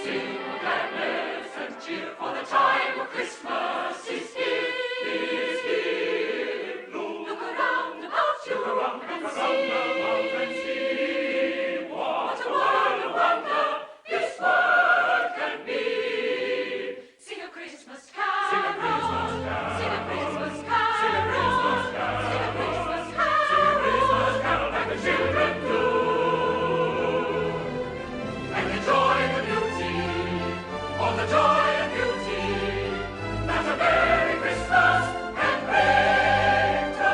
Sing gladness and cheer, for the time of Christmas is here, is here. Look around about you, and see what a world of wonder this world can be. Sing a Christmas carol, sing a Christmas carol, sing a Christmas carol, sing a Christmas carol, sing a Christmas carol, sing a Christmas carol like the children do. And enjoy the beauty, all the joy and beauty that a Merry Christmas can bring to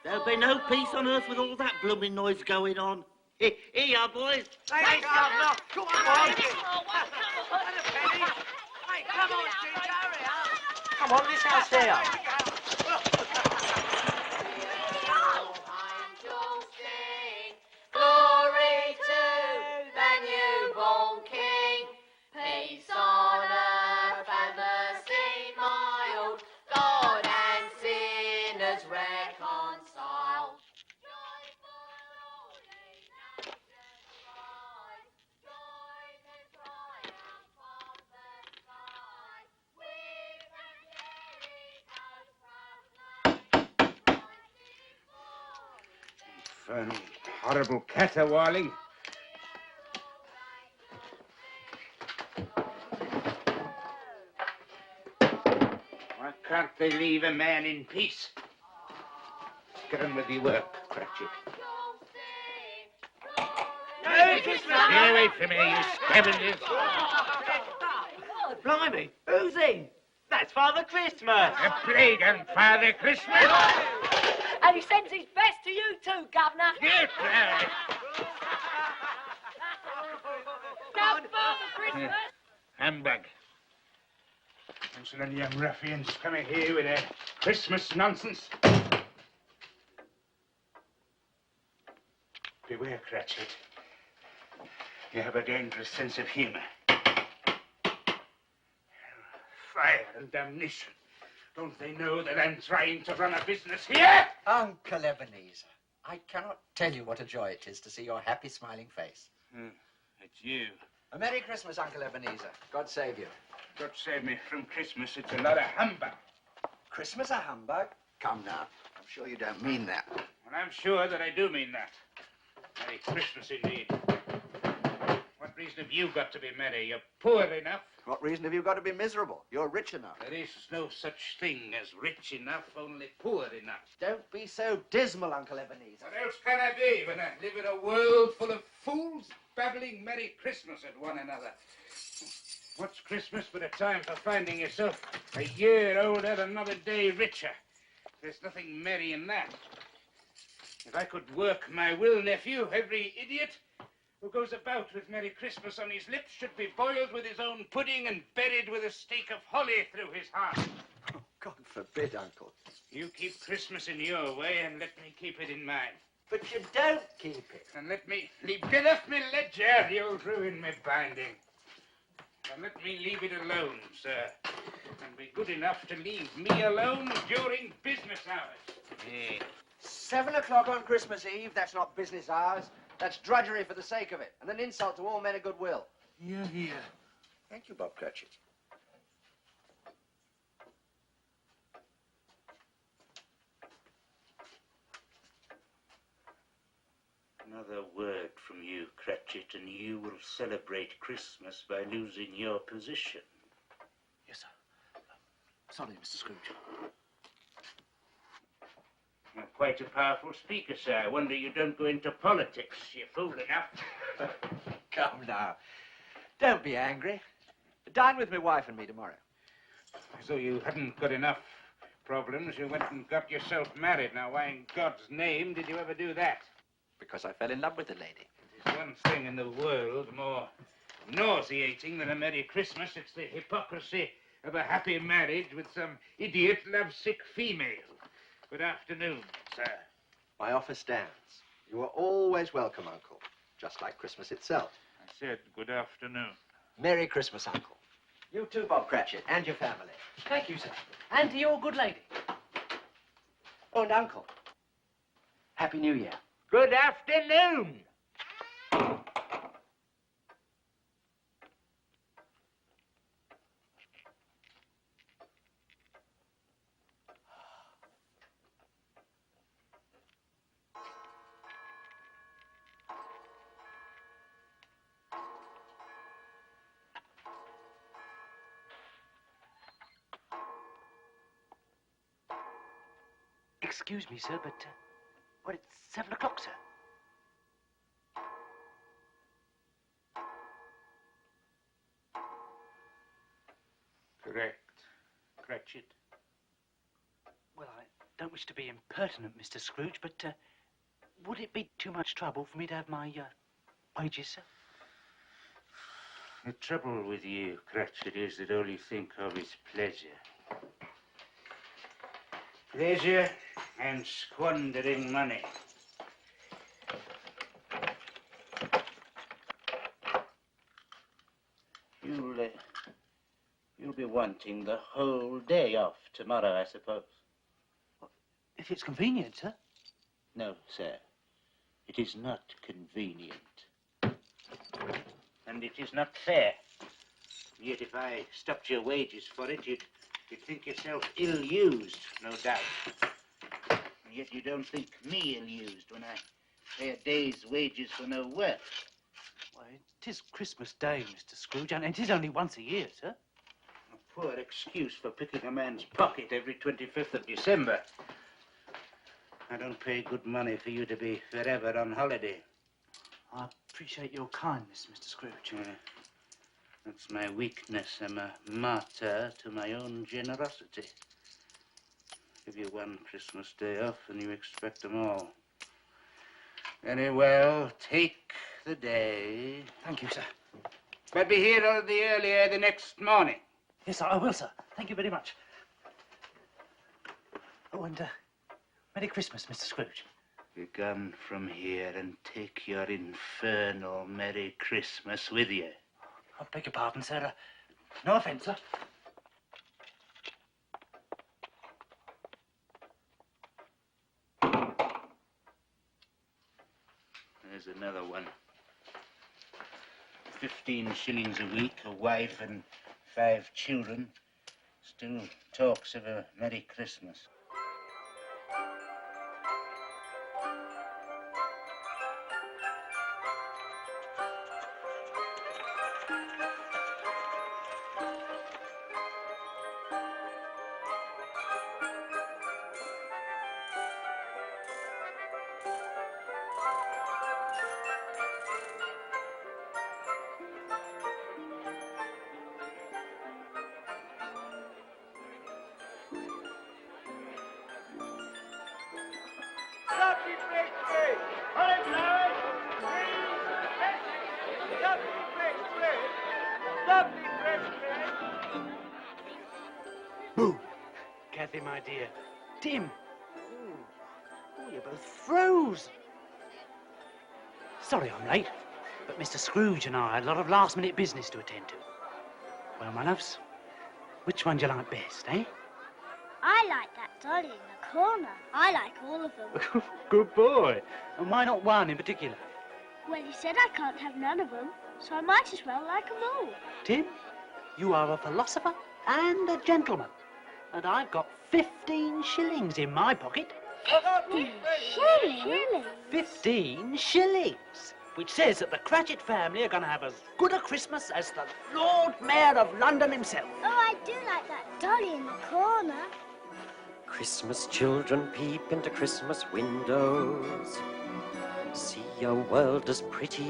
There'll be no peace on earth with all that blooming noise going on. Here you are, boys. Hey, Governor. Come on. Hey, come on, Ginger, hurry up. Come on, this house here. Glory to the newborn King. Peace on earth and mercy mild. God and sinners reconciled. Joy for all nations rise. Joy to triumph of the sky. With Angelica's Infernal, horrible caterwauling. Why can't they leave a man in peace? Get on with your work, Cratchit. Merry Christmas. Get away from me, you scavengers. Oh, blimey, who's in? That's Father Christmas. A plague on Father Christmas. And he sends his best to you too, Governor. Get out. Now, Father Christmas. Humbug. Thanks for them young ruffians coming here with their Christmas nonsense. Beware, Cratchit. You have a dangerous sense of humour. Fire and damnation. Don't they know that I'm trying to run a business here? Uncle Ebenezer, I cannot tell you what a joy it is to see your happy, smiling face. It's you. A Merry Christmas, Uncle Ebenezer. God save you. God save me from Christmas. It's a lot of humbug. Christmas a humbug? Come now. I'm sure you don't mean that. And I'm sure that I do mean that. Merry Christmas indeed. What reason have you got to be merry? You're poor enough. What reason have you got to be miserable? You're rich enough. There is no such thing as rich enough, only poor enough. Don't be so dismal, Uncle Ebenezer. What else can I be when I live in a world full of fools babbling Merry Christmas at one another? What's Christmas but a time for finding yourself a year older and not a day richer? There's nothing merry in that. If I could work my will, nephew, every idiot who goes about with Merry Christmas on his lips should be boiled with his own pudding and buried with a stake of holly through his heart. Oh, God forbid, Uncle. You keep Christmas in your way and let me keep it in mine. But you don't keep it. And let me get off me ledger, you'll ruin me binding. And let me leave it alone, sir. And be good enough to leave me alone during business hours. 7 o'clock on Christmas Eve, that's not business hours. That's drudgery for the sake of it, and an insult to all men of goodwill. Here. Thank you, Bob Cratchit. Another word from you, Cratchit, and you will celebrate Christmas by losing your position. Yes, sir. Sorry, Mr. Scrooge. You're quite a powerful speaker, sir. I wonder you don't go into politics. You're fool enough. Come now. Don't be angry. Dine with my wife and me tomorrow. As though you hadn't got enough problems, you went and got yourself married. Now, why in God's name did you ever do that? Because I fell in love with the lady. There's one thing in the world more nauseating than a Merry Christmas. It's the hypocrisy of a happy marriage with some idiot lovesick female. Good afternoon, sir. My offer stands. You are always welcome, Uncle. Just like Christmas itself. I said good afternoon. Merry Christmas, Uncle. You too, Bob Cratchit, and your family. Thank you, sir. And to your good lady. Oh, and Uncle. Happy New Year. Good afternoon. Excuse me, sir, but, it's 7 o'clock, sir. Correct, Cratchit. Well, I don't wish to be impertinent, Mr. Scrooge, but, would it be too much trouble for me to have my, wages, sir? The trouble with you, Cratchit, is that all you think of is pleasure. Pleasure and squandering money. You'll be wanting the whole day off tomorrow, I suppose. If it's convenient, sir. No, sir. It is not convenient. And it is not fair. Yet if I stopped your wages for it, you'd think yourself ill-used, no doubt. And yet you don't think me ill-used when I pay a day's wages for no work. Why, it is Christmas Day, Mr. Scrooge, and it is only once a year, sir. A poor excuse for picking a man's pocket every 25th of December. I don't pay good money for you to be forever on holiday. I appreciate your kindness, Mr. Scrooge. That's my weakness. I'm a martyr to my own generosity. Give you one Christmas day off and you expect them all. Very well, take the day. Thank you, sir. But be here all the earlier the next morning. Yes, sir, I will, sir. Thank you very much. Oh, and, Merry Christmas, Mr. Scrooge. Be gone from here and take your infernal Merry Christmas with you. I beg your pardon, sir. No offence, sir. There's another one. 15 shillings a week, a wife and 5 children. Still talks of a Merry Christmas. Lovely bread. Cauliflower, greens, lettuce. Lovely bread. Lovely bread. Boo! Kathy, my dear. Tim! Oh, you're both frozen. Sorry I'm late, but Mr. Scrooge and I had a lot of last-minute business to attend to. Well, my loves, which one do you like best, eh? I like that dolly in the corner. I like all of them. Good boy. And why not one in particular? Well, you said I can't have none of them, so I might as well like them all. Tim, you are a philosopher and a gentleman. And I've got 15 shillings in my pocket. 15 shillings? 15 shillings! Which says that the Cratchit family are going to have as good a Christmas as the Lord Mayor of London himself. Oh, I do like that dolly in the corner. Christmas children peep into Christmas windows, see a world as pretty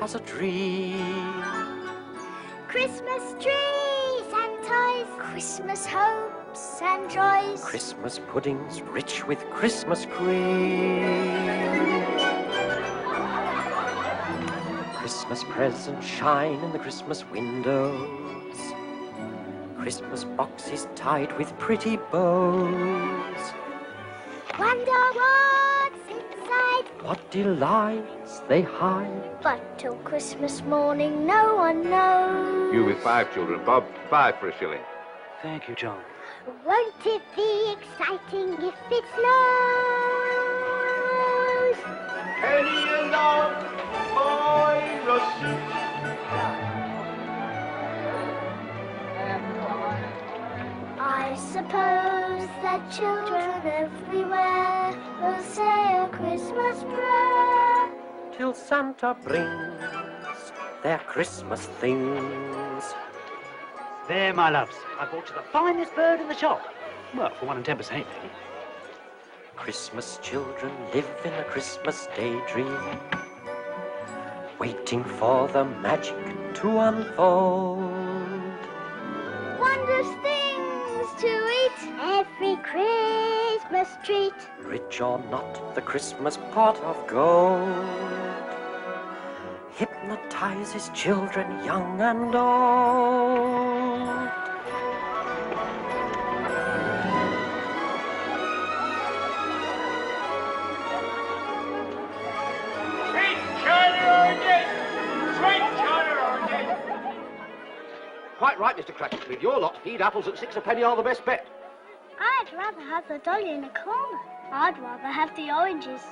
as a dream. Christmas trees and toys, Christmas hopes and joys. Christmas puddings rich with Christmas cream. Christmas presents shine in the Christmas windows. Christmas boxes tied with pretty bows. Wonder what's inside. What delights they hide. But till Christmas morning, no one knows. You with 5 children, Bob. 5 for a shilling. Thank you, John. Won't it be exciting if it snows? Penny along, boy, Russell. I suppose that children everywhere will say a Christmas prayer. Till Santa brings their Christmas things. There, my loves. I bought you the finest bird in the shop. Well, for 1 10%, maybe. Christmas children live in a Christmas daydream, waiting for the magic to unfold. Wondrous things to eat, every Christmas treat. Rich or not, the Christmas pot of gold hypnotizes children young and old. Quite right, Mr. Cratchit. With your lot, feed apples at 6 a penny are the best bet. I'd rather have the dolly in the corner. I'd rather have the oranges.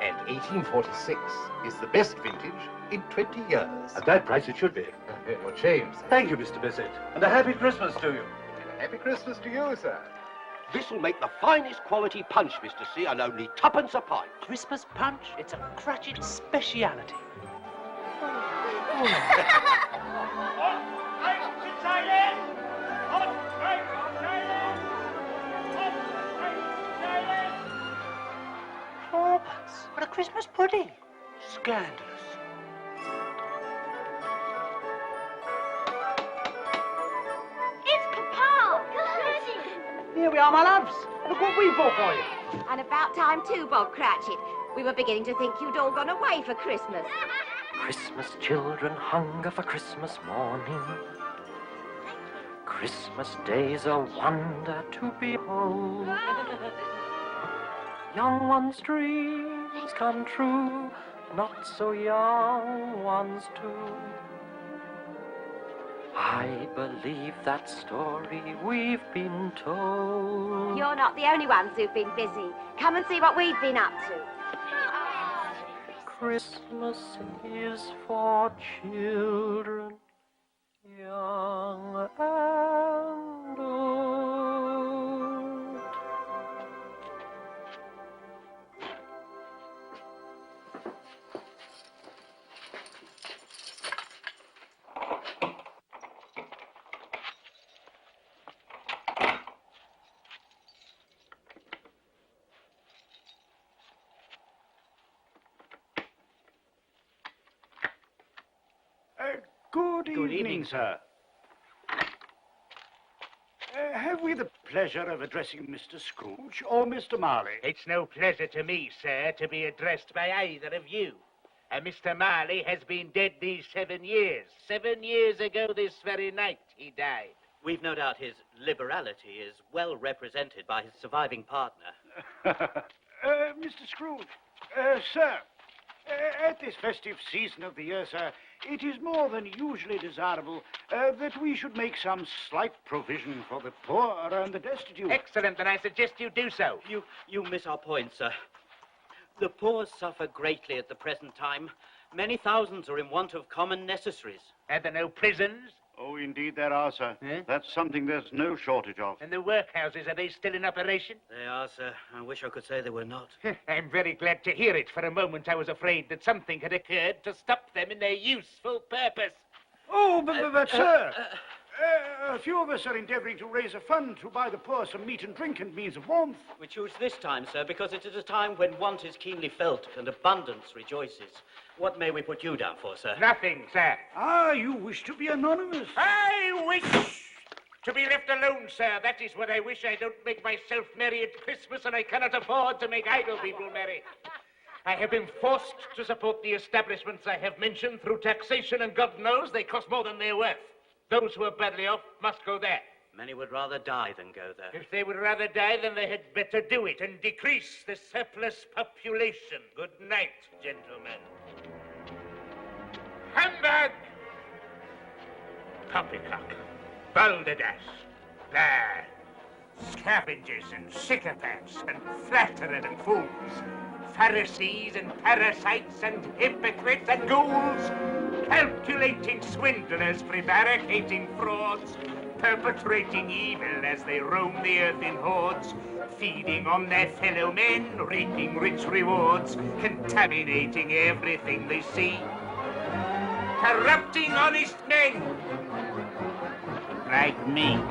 And 1846 is the best vintage in 20 years. At that price it should be. What James? Thank you, Mr. Bissett. And a happy Christmas to you. And a happy Christmas to you, sir. This'll make the finest quality punch, Mr. C, and only 2p a pint. Christmas punch? It's a Cratchit speciality. Fourpence for a Christmas pudding. Scandalous. It's Papa! Here we are, my loves. Look what we bought for you. And about time too, Bob Cratchit. We were beginning to think you'd all gone away for Christmas. Christmas children hunger for Christmas morning. Christmas day's a wonder to behold. Young ones' dreams come true, not so young ones too. I believe that story we've been told. You're not the only ones who've been busy. Come and see what we've been up to. Christmas is for children, young and old. Good evening, sir. Have we the pleasure of addressing Mr. Scrooge or Mr. Marley? It's no pleasure to me, sir, to be addressed by either of you. Mr. Marley has been dead these 7 years. 7 years ago this very night he died. We've no doubt his liberality is well represented by his surviving partner. Mr. Scrooge, sir, at this festive season of the year, sir, it is more than usually desirable that we should make some slight provision for the poor and the destitute. Excellent, then I suggest you do so. You miss our point, sir. The poor suffer greatly at the present time. Many thousands are in want of common necessaries. Are there no prisons? Oh, indeed there are, sir. That's something there's no shortage of. And the workhouses, are they still in operation? They are, sir. I wish I could say they were not. I'm very glad to hear it. For a moment I was afraid that something had occurred to stop them in their useful purpose. Oh, but sir, a few of us are endeavouring to raise a fund to buy the poor some meat and drink and means of warmth. We choose this time, sir, because it is a time when want is keenly felt and abundance rejoices. What may we put you down for, sir? Nothing, sir. Ah, you wish to be anonymous. I wish to be left alone, sir. That is what I wish. I don't make myself merry at Christmas, and I cannot afford to make idle people merry. I have been forced to support the establishments I have mentioned through taxation, and God knows they cost more than they're worth. Those who are badly off must go there. Many would rather die than go there. If they would rather die, then they had better do it and decrease the surplus population. Good night, gentlemen. Humbug! Poppycock, balderdash, blah, scavengers and sycophants and flatterers and fools, Pharisees and parasites and hypocrites and ghouls, calculating swindlers, prevaricating frauds, perpetrating evil as they roam the earth in hordes, feeding on their fellow men, reaping rich rewards, contaminating everything they see, corrupting honest men like me.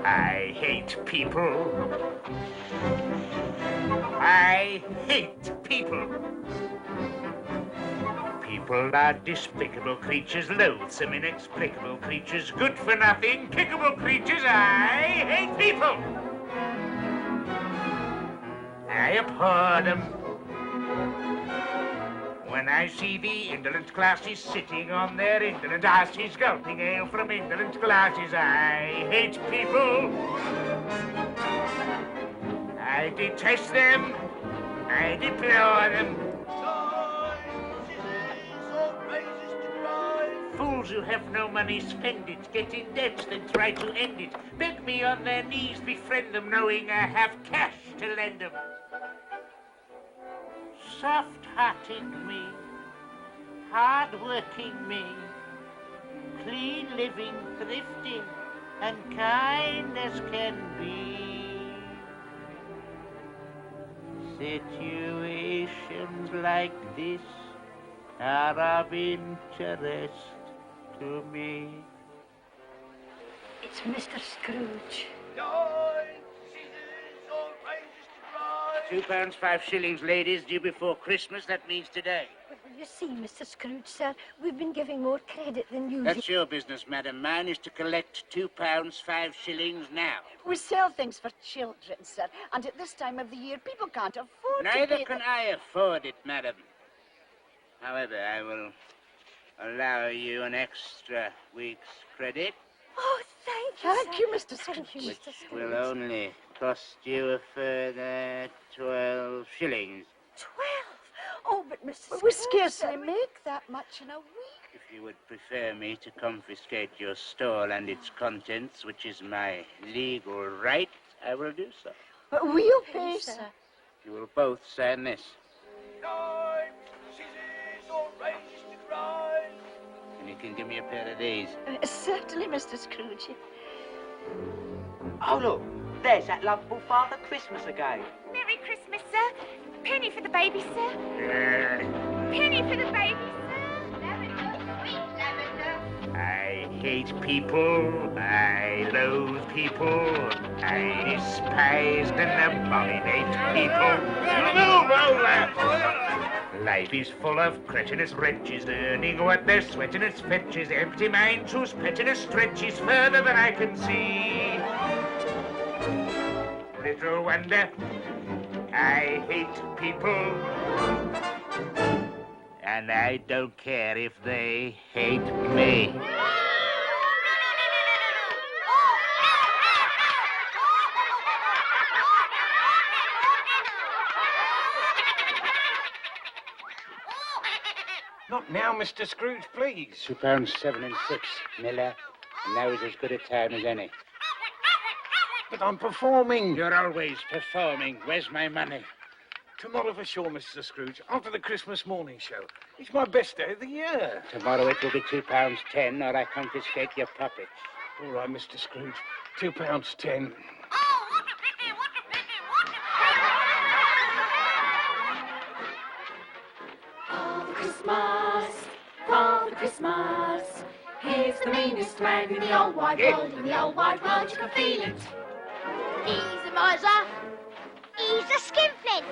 I hate people. I hate people. People are despicable creatures, loathsome, inexplicable creatures, good for nothing, kickable creatures. I hate people. I abhor them. When I see the indolent classes sitting on their indolent asses, gulping ale from indolent glasses, I hate people. I detest them. I deplore them. Fools who have no money spend it, get in debt, then try to end it. Beg me on their knees, befriend them, knowing I have cash to lend them. Soft-hearted me, hard-working me, clean-living, thrifty, and kind as can be. Situations like this are of interest to me. It's Mr. Scrooge. £2 5 ladies, due before Christmas. That means today. But you see, Mr. Scrooge, sir, we've been giving more credit than usual. That's your business, madam. Mine is to collect £2 5 now. We sell things for children, sir, and at this time of the year, people can't afford Neither to pay can I afford it, madam. However, I will allow you an extra week's credit. Oh, thank you, Thank you, Mr. Scrooge. Thank you, Mr. Scrooge. Will only cost you a further 12 shillings. 12? Oh, but Mr. But we Scrooge, scarcely make that much in a week. If you would prefer me to confiscate your stall and its contents, which is my legal right, I will do so. But we'll pay, sir. You will both sign this. And you can give me a pair of these. Certainly, Mr. Scrooge. Oh, look, there's that lovable Father Christmas again. Merry Christmas, sir. Penny for the baby, sir. Penny for the baby, sir. Lavender, sweet lavender. I hate people. I loathe people. I despise and abominate people. Move over! Life is full of cretinous wretches, earning what they're sweating as fetches, empty minds whose pettiness stretches further than I can see. Little wonder I hate people, and I don't care if they hate me. Not now, Mr. Scrooge, please. £2 7 and 6, Miller. And now is as good a time as any. But I'm performing. You're always performing. Where's my money? Tomorrow for sure, Mr. Scrooge, after the Christmas morning show. It's my best day of the year. Tomorrow it will be £2 10, or I confiscate your puppets. All right, Mr. Scrooge, £2 10. Father Christmas, he's the meanest man in the old wide world. In the old wide world, you can feel it. He's a miser. He's a skinflint.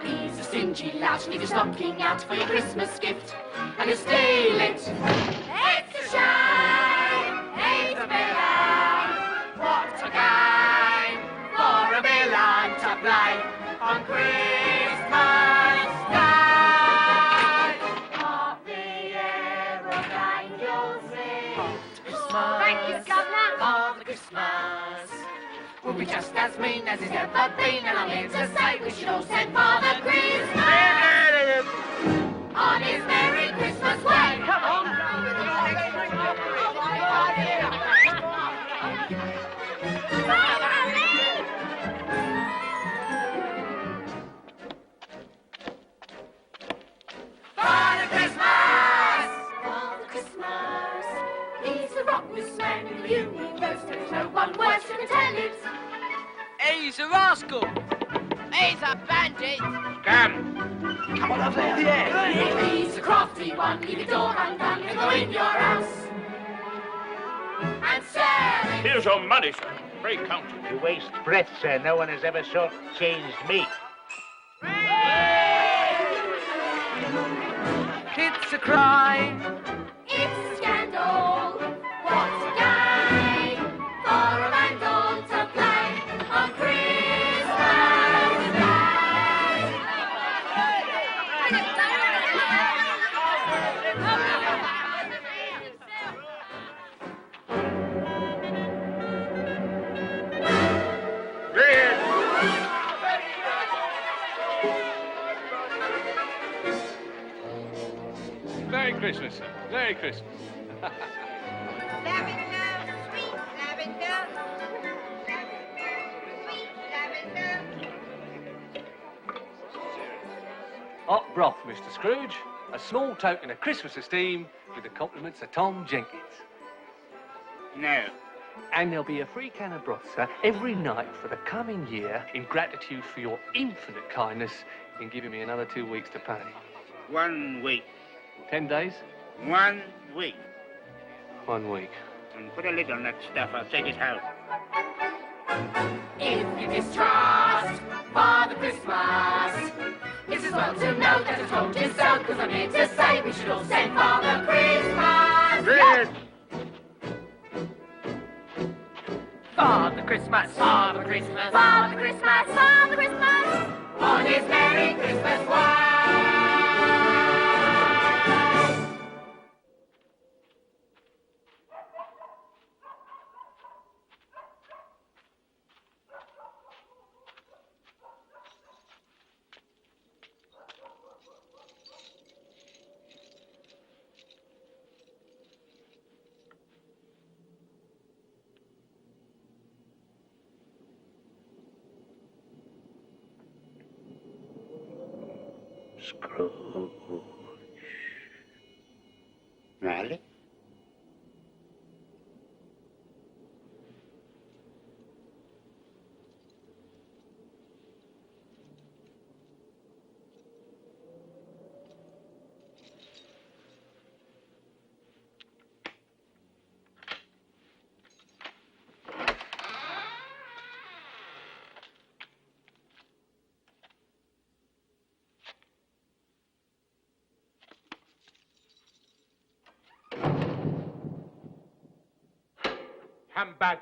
He's a stingy lout, leave your stocking out for your Christmas gift, and he'll steal it. It's a shame, it's a villain. What a game for a villain to play on Christmas Day. Hark the herald angels sing. Thank you, Governor. Father Christmas will be just as mean as he's ever been, and I'm here to say we should all send Father Christmas on his Merry Christmas way. Come on. Father Christmas! Father Christmas! He's the rottenest man in the universe. There's no one worse who can tell it. He's a rascal. He's a bandit. Come on up there. Yeah. He's a crafty one. Leave your door undone and go in your house and sell it. Here's your money, sir. Pray count it. You waste breath, sir. No one has ever short-changed me. It's a crime. It's a scandal. What's a game for a vandal to play on Christmas Day? Merry Christmas, sir. Merry Christmas. Lavender, sweet lavender. Sweet lavender. Hot broth, Mr. Scrooge. A small token of Christmas esteem with the compliments of Tom Jenkins. No. And there'll be a free can of broth, sir, every night for the coming year in gratitude for your infinite kindness in giving me another 2 weeks to pay. 1 week. 10 days? 1 week. 1 week. And put a lid on that stuff. I'll take it home. If you distrust Father Christmas, it's as well to know that I told you so, because I'm here to say we should all send Father Christmas. Yes. Father Christmas, Father Christmas, Father Christmas, Father Christmas, on his Merry Christmas way. Scrooge. Marley? Humbug.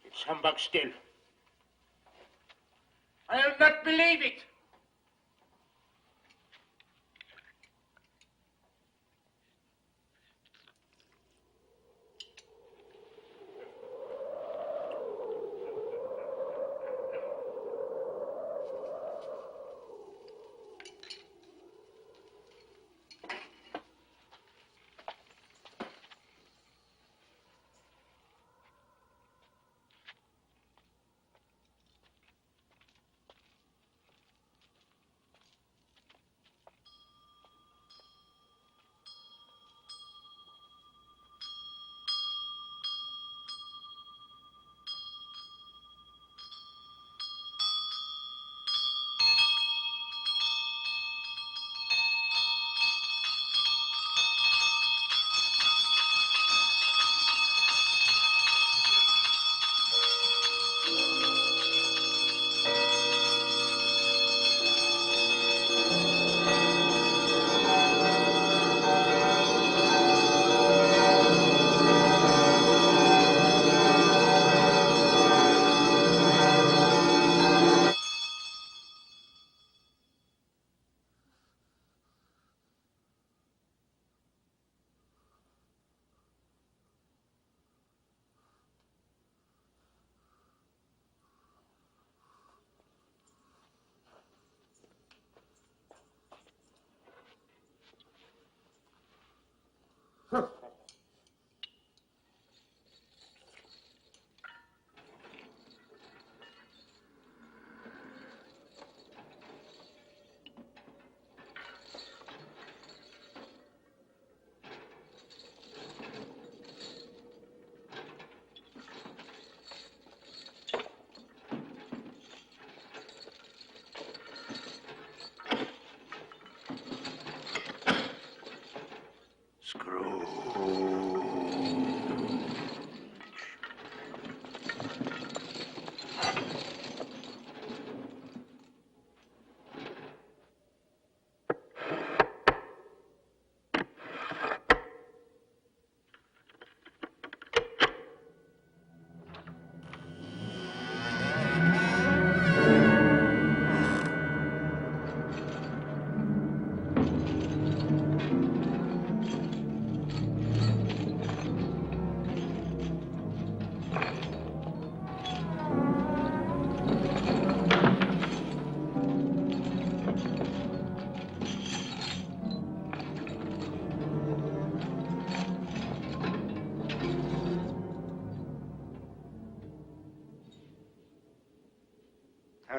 It's humbug still. I'll not believe it.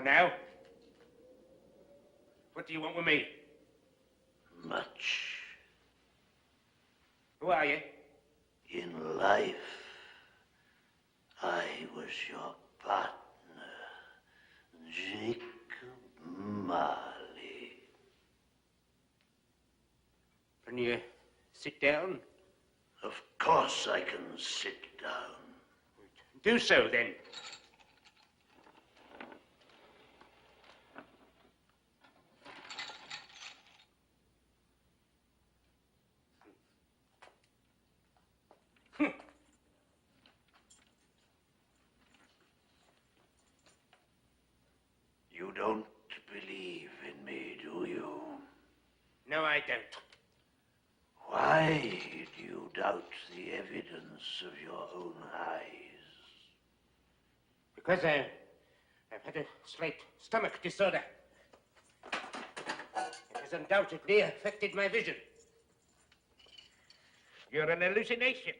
Now? What do you want with me? Much. Who are you? In life, I was your partner, Jacob Marley. Can you sit down? Of course I can sit down. Do so, then. You don't believe in me, do you? No, I don't. Why do you doubt the evidence of your own eyes? Because I've had a slight stomach disorder. It has undoubtedly affected my vision. You're an hallucination.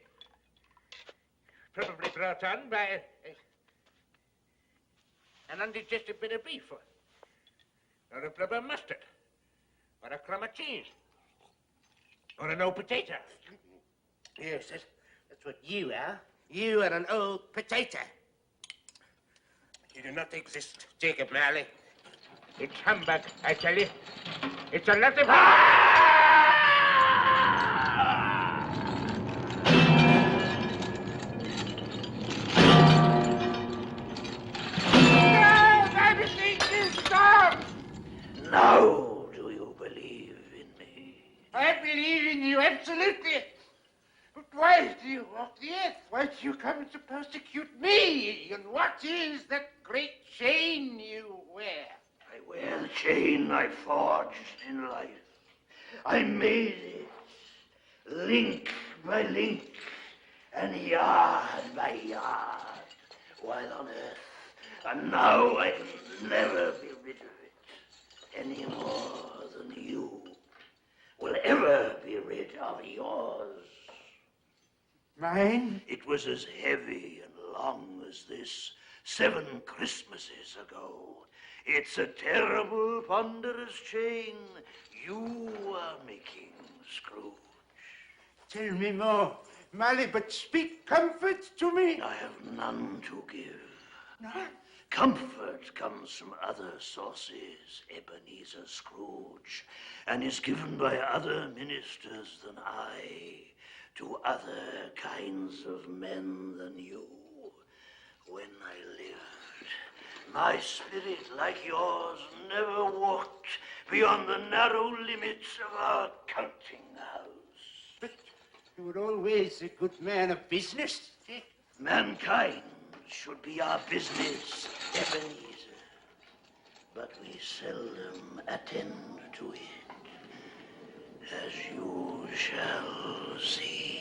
Probably brought on by an undigested bit of beef, or a blubber mustard, or a crumb of cheese, or an old potato. Yes, that's what you are. You are an old potato. You do not exist, Jacob Marley. It's humbug, I tell you. It's a lot of... Now do you believe in me? I believe in you, absolutely. But why do you walk the earth? Why do you come to persecute me? And what is that great chain you wear? I wear the chain I forged in life. I made it, link by link, and yard by yard, while on earth. And now I can never be rid of it, any more than you will ever be rid of yours. Mine? It was as heavy and long as this 7 Christmases ago. It's a terrible, ponderous chain you are making, Scrooge. Tell me more, Marley, but speak comfort to me. I have none to give. None? Comfort comes from other sources, Ebenezer Scrooge, and is given by other ministers than I to other kinds of men than you. When I lived, my spirit, like yours, never walked beyond the narrow limits of our counting house. But you were always a good man of business. Mankind should be our business, Ebenezer, but we seldom attend to it, as you shall see.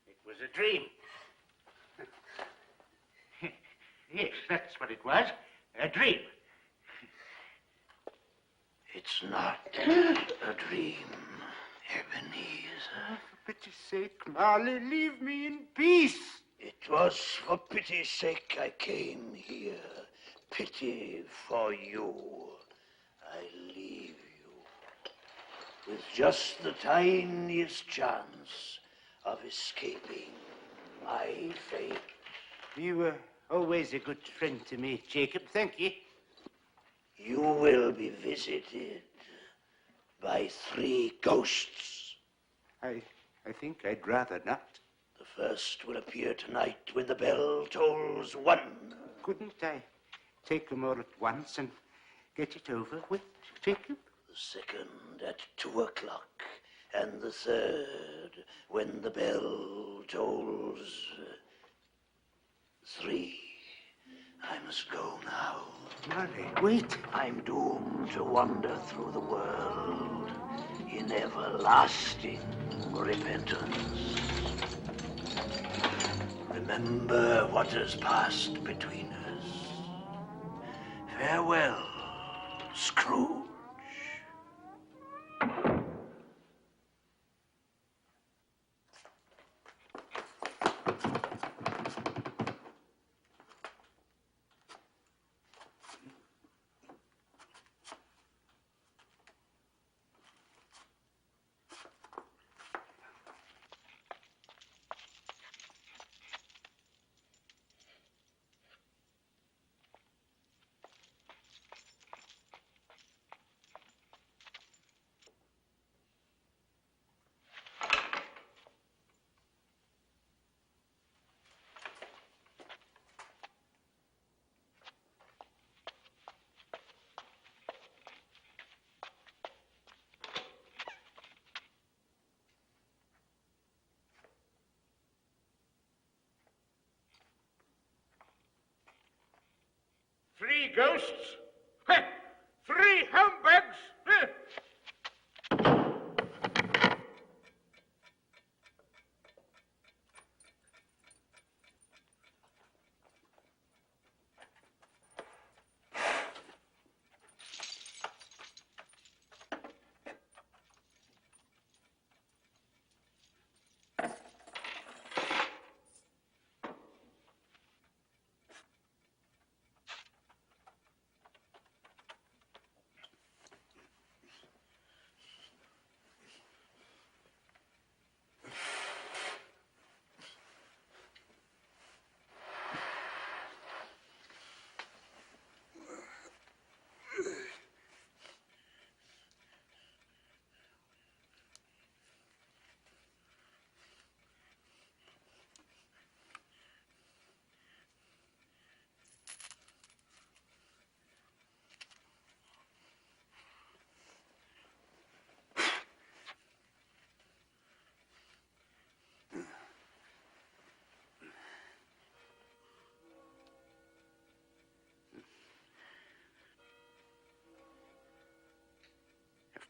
It was a dream. Yes, that's what it was. A dream. It's not a dream, Ebenezer. For pity's sake, Marley, leave me in peace. It was for pity's sake I came here. Pity for you. I leave you with just the tiniest chance of escaping my fate. You were always a good friend to me, Jacob. Thank you. You will be visited by 3 ghosts. I think I'd rather not. The first will appear tonight when the bell tolls 1. Couldn't I take them all at once and get it over with, Jacob? The second at 2 o'clock, and the third when the bell tolls 3. must go now. Marley, wait. I'm doomed to wander through the world in everlasting repentance. Remember what has passed between us. Farewell, Scrooge. Three ghosts? Heh! 3 humbugs? Heh!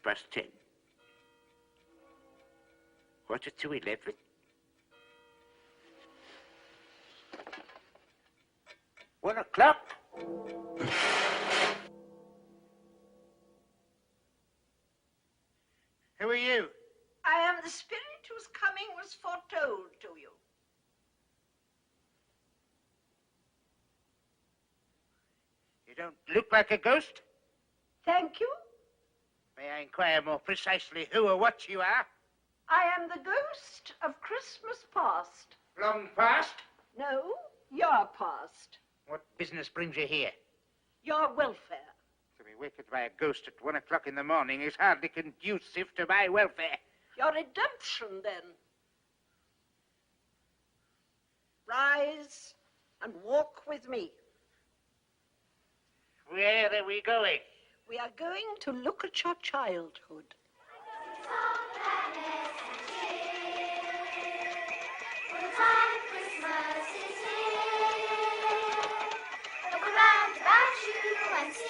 ~10. 11:45. 1 o'clock. Who are you? I am the spirit whose coming was foretold to you. You don't look like a ghost. Thank you. May I inquire more precisely who or what you are? I am the ghost of Christmas past. Long past? No, your past. What business brings you here? Your welfare. To be wakened by a ghost at 1 o'clock in the morning is hardly conducive to my welfare. Your redemption, then. Rise and walk with me. Where are we going? We are going to look at your childhood. Look around about you and see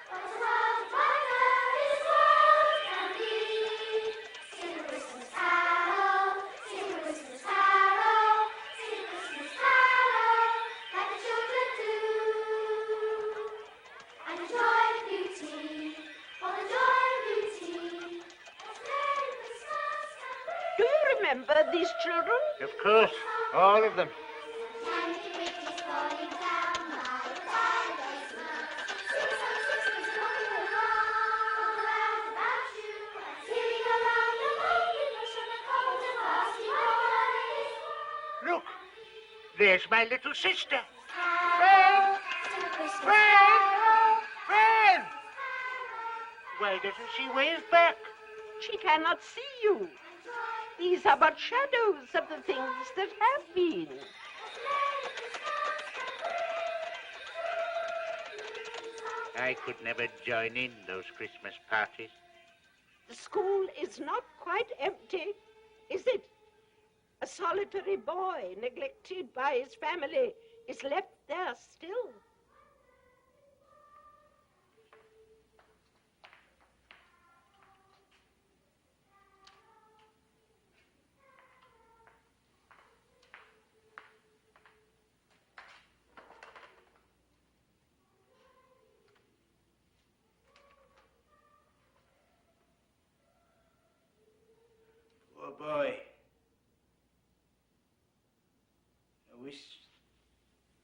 what a world of wonder this world can be. Sing a Christmas carol, sing a Christmas carol, sing a Christmas carol, like the children do. And the joy of beauty, oh the joy of beauty, as Merry Christmas can be. Do you remember these children? Of course, all of them. Look, there's my little sister. Fran! Fran! Fran! Why doesn't she wave back? She cannot see you. These are but shadows of the things that have been. I could never join in those Christmas parties. The school is not quite empty, is it? A solitary boy, neglected by his family, is left there still. Poor boy. I wish...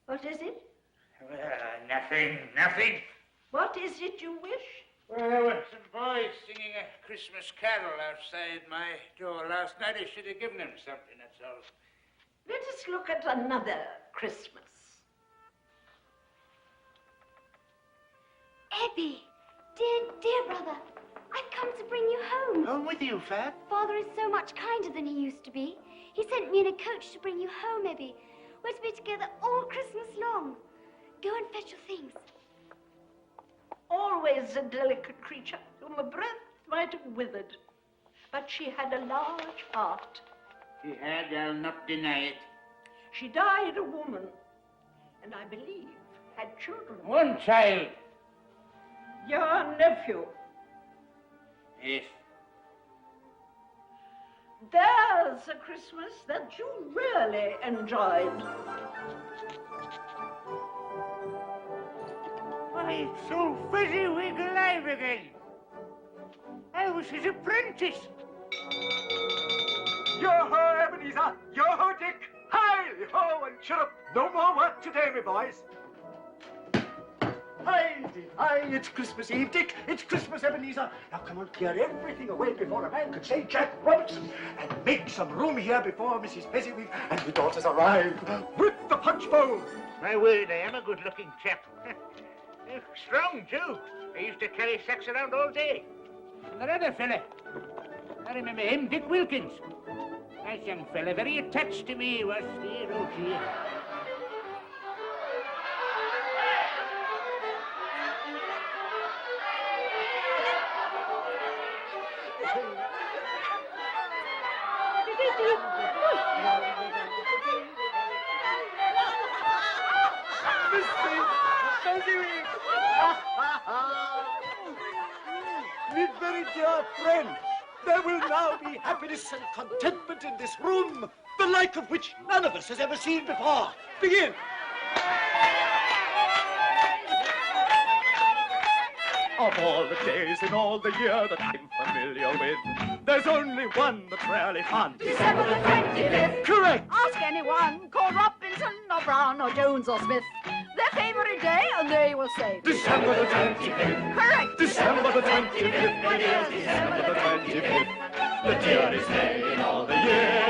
What is it? Nothing. What is it you wish? Well, there were some boys singing a Christmas carol outside my door last night. I should have given them something, that's all. Let us look at another Christmas. Ebbie, dear brother, I've come to bring you home. Home with you, Fab? Father is so much kinder than he used to be. He sent me in a coach to bring you home, Ebbie. We're to be together all Christmas long. Go and fetch your things. Always a delicate creature whom a breath might have withered. But she had a large heart. She had, I'll not deny it. She died a woman, and I believe had children. One child. Your nephew. Yes. There's a Christmas that you really enjoyed. Why, it's so fezziwig alive again. I was his apprentice. Yo-ho, Ebenezer! Yo-ho, Dick! Hi-ho, and cheer up! No more work today, me boys. Hi, it's Christmas Eve, Dick. It's Christmas, Ebenezer. Now, come on, clear everything away before a man could say Jack Robinson, and make some room here before Mrs. Fezziwig and the daughters arrive with the punch bowl. My word, I am a good-looking chap. Strong, too. I used to carry sacks around all day. And that other fella, I remember him, Dick Wilkins. Nice young fella, very attached to me, was dear, oh dear. My very dear friend, there will now be happiness and contentment in this room, the like of which none of us has ever seen before. Begin. Of all the days in all the year that I'm familiar with, there's only one that's really fun. December the 25th. Correct. Ask anyone, call Robinson or Brown or Jones or Smith, their favorite day, and they will say December the 25th. Correct. December the 25th. My dear, December the 25th. The dearest day in all the year.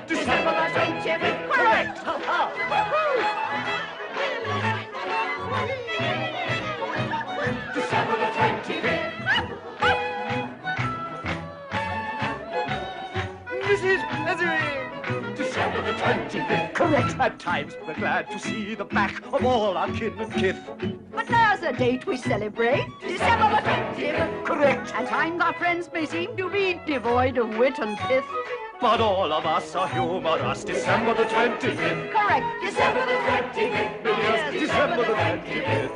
December the 25th. Correct. December the 25th. Mrs. Fezziwig. December the 25th. Correct. At times we're glad to see the back of all our kin and kith. But there's a date we celebrate, December the 25th. Correct. At times our friends may seem to be devoid of wit and pith. But all of us are humorous. December the 25th. Correct. December the 25th. Yes, December the 25th.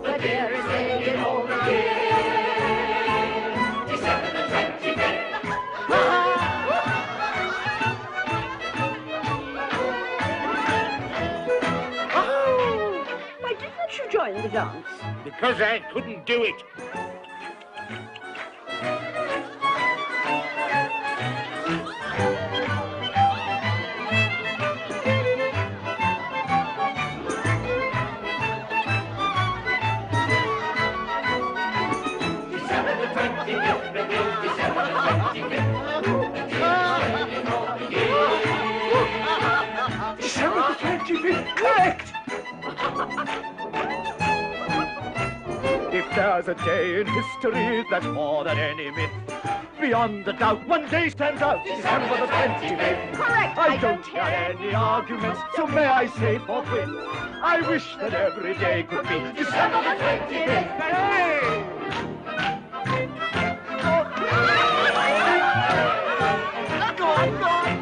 The dearest day in all the year. December the 25th. Why didn't you join the dance? Because I couldn't do it. December the 25th. December the 25th. December the 25th. Correct. If there's a day in history that's more than any myth, beyond a doubt, one day stands out. December the 25th. Correct. I don't hear any arguments, so may I say forthwith, I wish that every day could be December the 25th. Hey! Go on, go on.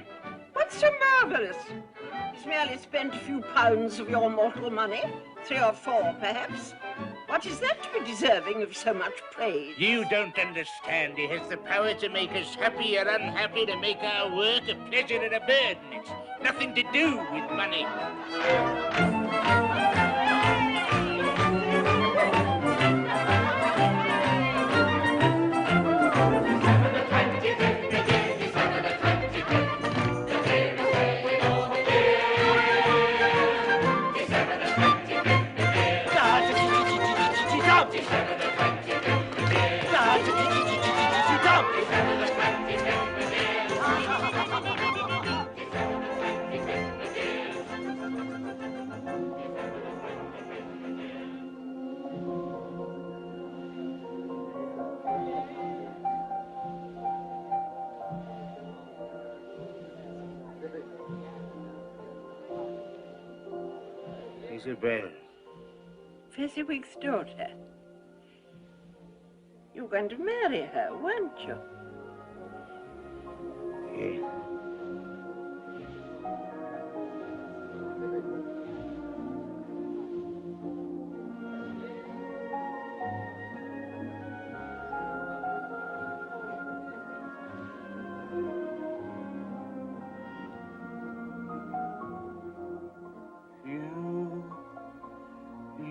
man. What's so marvellous? He's merely spent a few pounds of your mortal money. 3 or 4, perhaps. What is that to be deserving of so much praise? You don't understand. He has the power to make us happy or unhappy, to make our work a pleasure and a burden. It's nothing to do with money. Isabel. Fezziwig's daughter. You're going to marry her, weren't you? Yes.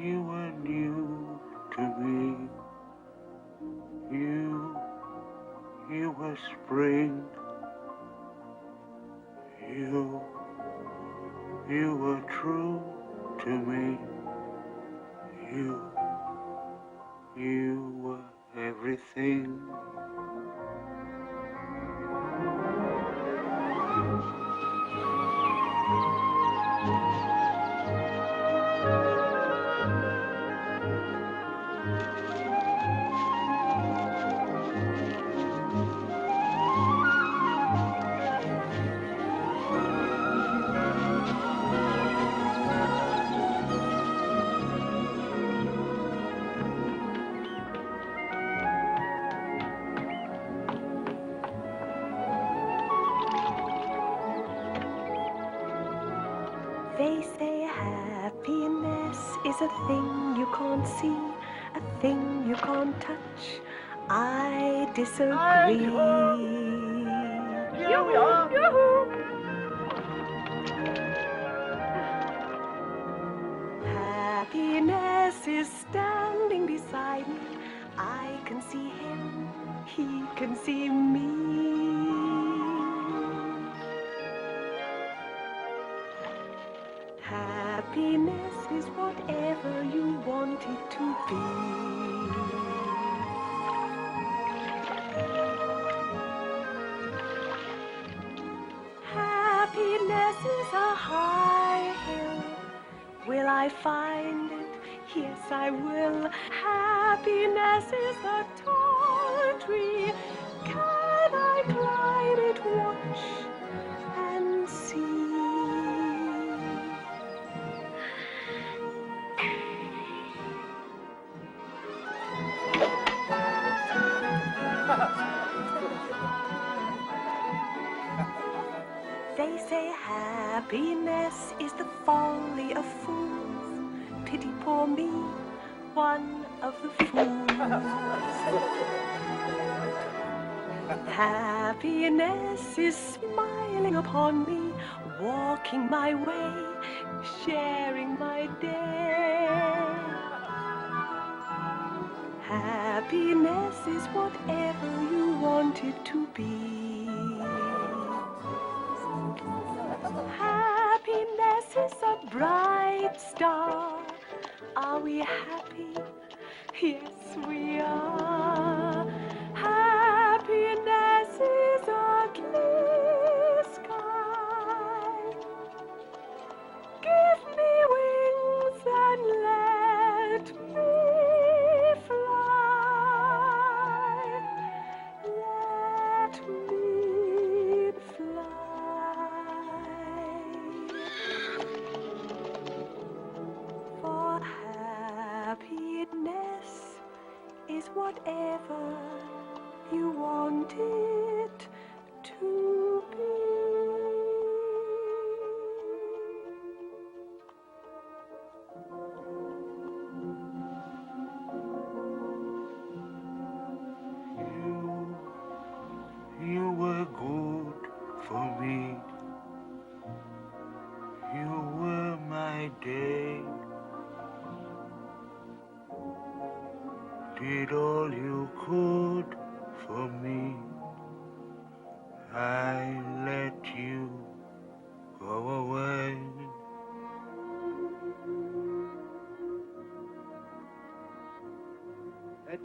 You were new to me. You were spring. You were true to me. You were everything. They say happiness is a thing you can't see, a thing you can't touch. I disagree. Here we are. Yoo-hoo. Happiness is standing beside me. I can see him, he can see me. Happiness is whatever you want it to be. Happiness is a high hill. Will I find it? Yes, I will. Happiness is a tall tree. Can I climb it? Watch and see. They say happiness is the folly of fools. Pity poor me, one of the fools. Happiness is smiling upon me, walking my way, sharing my day. Happiness is whatever you want it to be. Happiness is a bright star. Are we happy? Yes, we are. Happiness is a clear sky. Give me wings and let me fly. Let me fly. For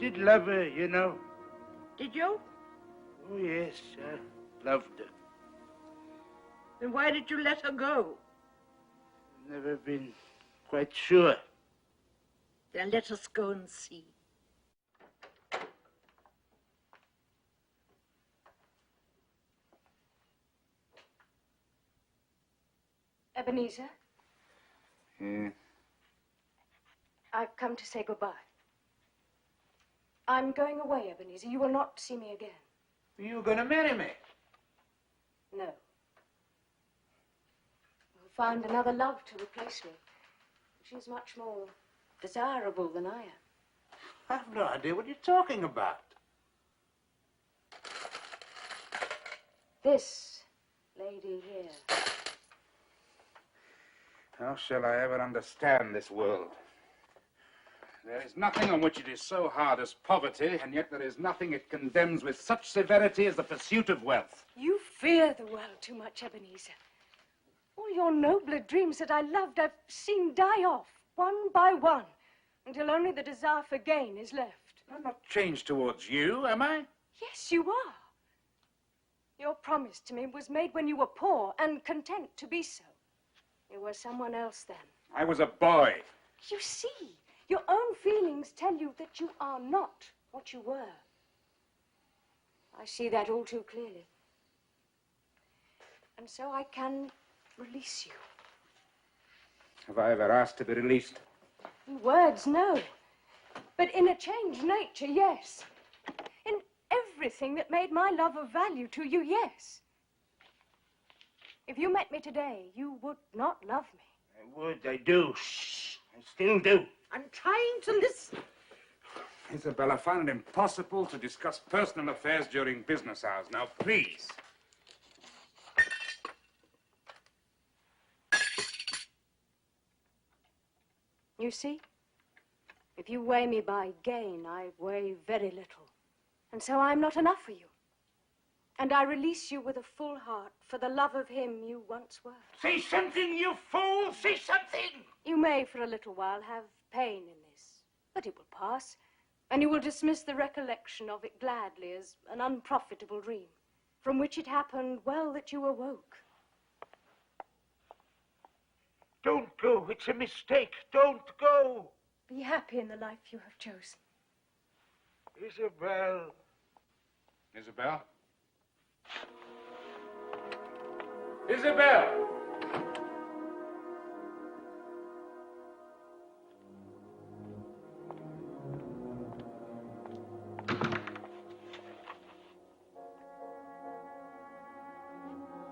did love her, you know. Did you? Oh, yes, I loved her. Then why did you let her go? Never been quite sure. Then let us go and see. Ebenezer, Yeah. I've come to say goodbye. I'm going away, Ebenezer. You will not see me again. You going to marry me? No. You'll find another love to replace me. She's much more desirable than I am. I have no idea what you're talking about. This lady here. How shall I ever understand this world? There is nothing on which it is so hard as poverty, and yet there is nothing it condemns with such severity as the pursuit of wealth. You fear the world too much, Ebenezer. All your nobler dreams that I loved, I've seen die off, one by one, until only the desire for gain is left. I'm not changed towards you, am I? Yes, you are. Your promise to me was made when you were poor and content to be so. You were someone else then. I was a boy. You see, your own feelings tell you that you are not what you were. I see that all too clearly. And so I can release you. Have I ever asked to be released? In words, no. But in a changed nature, yes. In everything that made my love of value to you, yes. If you met me today, you would not love me. I would, I do. Shh, I still do. I'm trying to listen. Isabel, I find it impossible to discuss personal affairs during business hours. Now, please. You see, if you weigh me by gain, I weigh very little. And so I'm not enough for you. And I release you with a full heart for the love of him you once were. Say something, you fool! Say something! You may, for a little while, have pain in this, but it will pass, and you will dismiss the recollection of it gladly as an unprofitable dream, from which it happened well that you awoke. Don't go. It's a mistake. Don't go. Be happy in the life you have chosen. Isabel. Isabel? Isabel!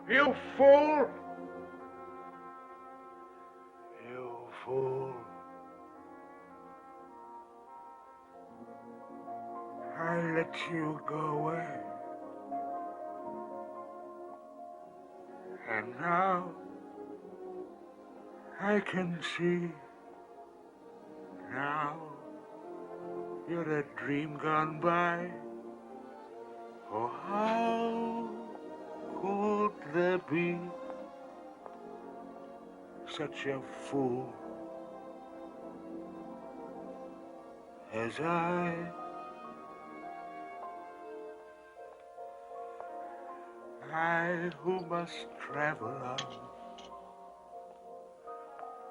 You fool! You fool. I let you go away. And now I can see. Now you're a dream gone by. Oh, how could there be such a fool as I? I who must travel on,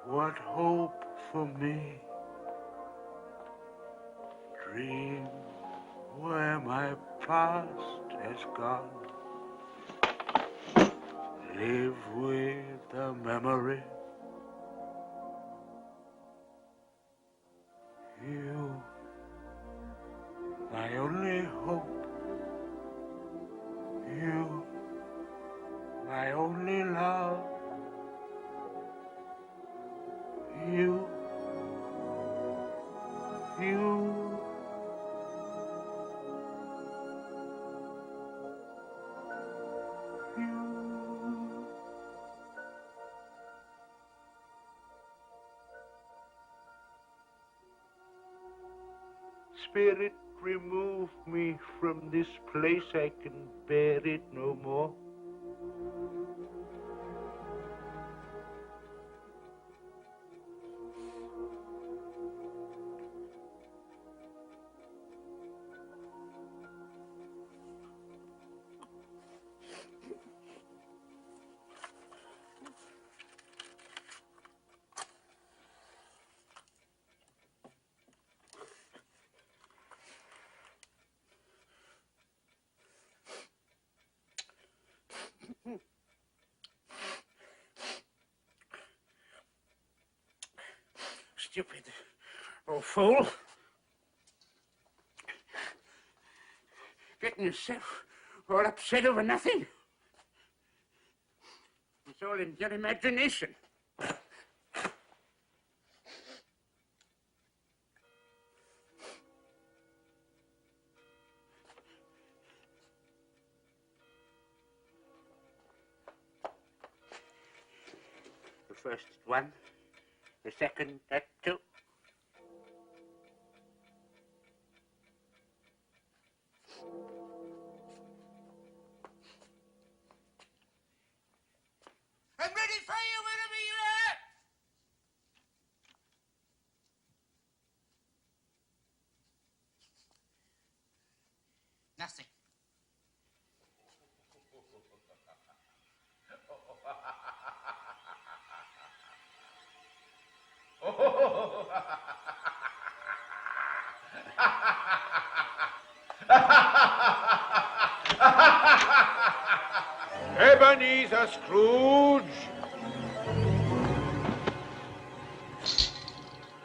what hope for me? Dream where my past has gone. Live with the memory. You, my only hope. You, my only love. You. Spirit, remove me from this place. I can bear it no more. stupid old fool. Getting yourself all upset over nothing. It's all in your imagination. The first one, the second, that two. I'm ready for you whenever you are. Nothing. Ebenezer Scrooge!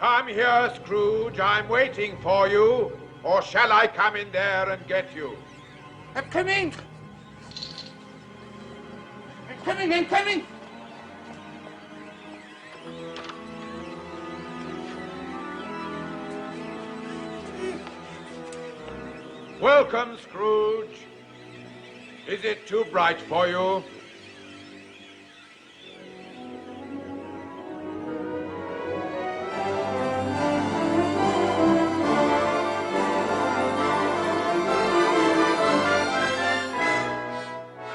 Come here, Scrooge. I'm waiting for you. Or shall I come in there and get you? I'm coming. I'm coming, I'm coming. Welcome, Scrooge. Is it too bright for you?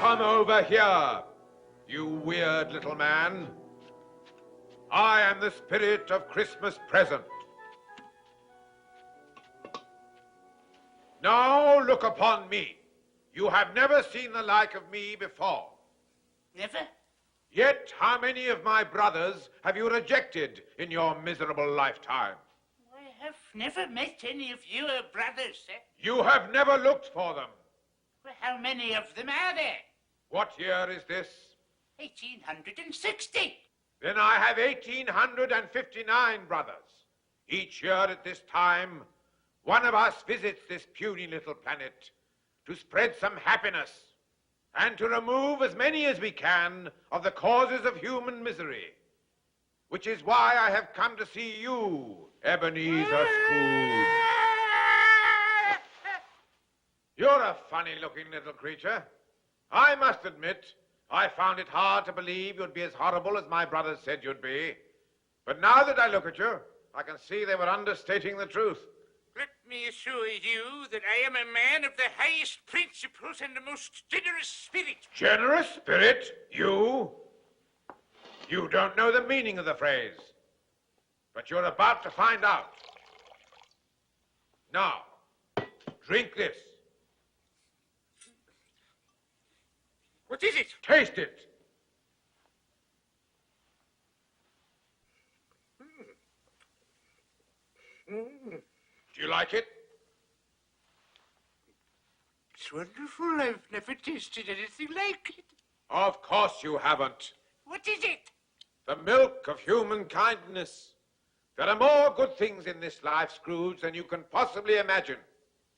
Come over here, you weird little man. I am the spirit of Christmas present. Now look upon me. You have never seen the like of me before. Never? Yet how many of my brothers have you rejected in your miserable lifetime? I have never met any of your brothers, sir. You have never looked for them. Well, how many of them are there? What year is this? 1860. Then I have 1859 brothers. Each year at this time, one of us visits this puny little planet to spread some happiness and to remove as many as we can of the causes of human misery, which is why I have come to see you, Ebenezer Scrooge. You're a funny-looking little creature. I must admit, I found it hard to believe you'd be as horrible as my brothers said you'd be. But now that I look at you, I can see they were understating the truth. Let me assure you that I am a man of the highest principles and the most generous spirit. Generous spirit? You? You don't know the meaning of the phrase. But you're about to find out. Now, drink this. What is it? Taste it. Do you like it? It's wonderful. I've never tasted anything like it. Of course you haven't. What is it? The milk of human kindness. There are more good things in this life, Scrooge, than you can possibly imagine.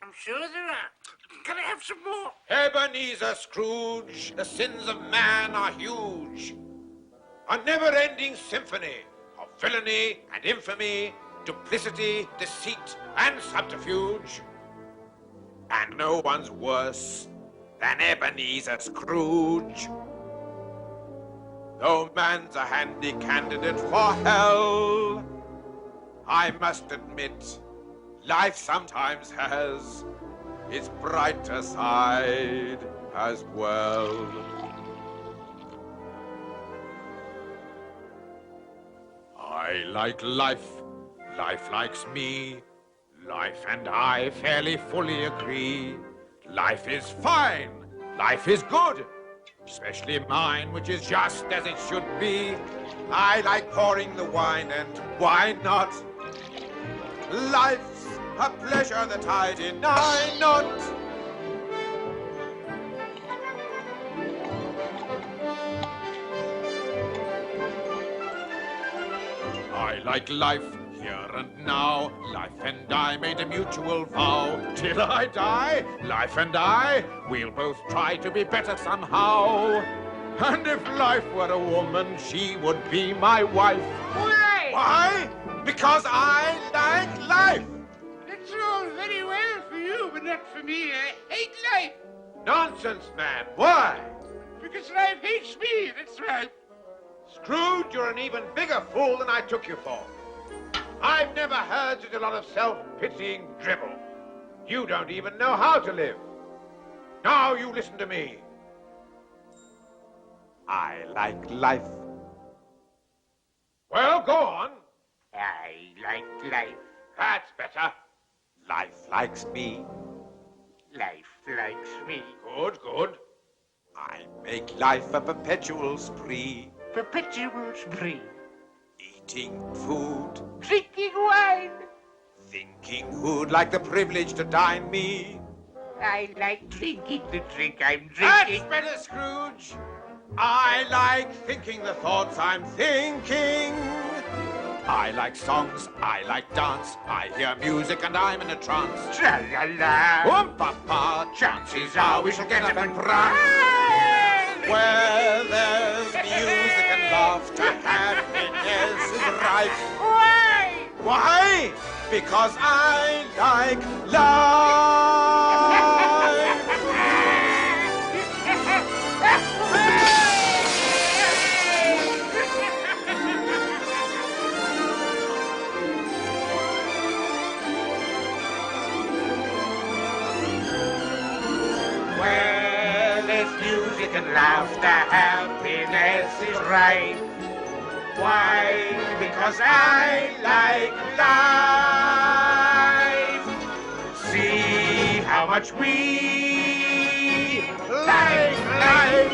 I'm sure there are. Can I have some more? Ebenezer Scrooge, the sins of man are huge. A never-ending symphony of villainy and infamy, duplicity, deceit, and subterfuge. And no one's worse than Ebenezer Scrooge. Though man's a handy candidate for hell, I must admit, life sometimes has its brighter side as well. I like life, life likes me, life and I fairly fully agree. Life is fine, life is good, especially mine, which is just as it should be. I like pouring the wine, and why not? Life's a pleasure that I deny not. I like life, Here and now, life and I made a mutual vow. Till I die, life and I, we'll both try to be better somehow. And if life were a woman, she would be my wife. Why? Why? Because I like life. That's all very well for you, but not for me. I hate life. Nonsense, man. Why? Because life hates me, that's right. Scrooge, you're an even bigger fool than I took you for. I've never heard such a lot of self-pitying dribble. You don't even know how to live. Now you listen to me. I like life. Well, go on. I like life. That's better. Life likes me. Life likes me. Good, good. I make life a perpetual spree. Perpetual spree. Eating food. Drinking wine. Thinking who'd like the privilege to dine me. I like drinking the drink I'm drinking. That's better, Scrooge. I like thinking the thoughts I'm thinking. I like songs, I like dance. I hear music and I'm in a trance. Tra-la-la. Papa, chances are we shall get up and prance. Where there's music and laughter, happiness is rife. Why? Why? Because I like life. Where there's music and laughter, happiness is right. Why? Because I like life. See how much we like life.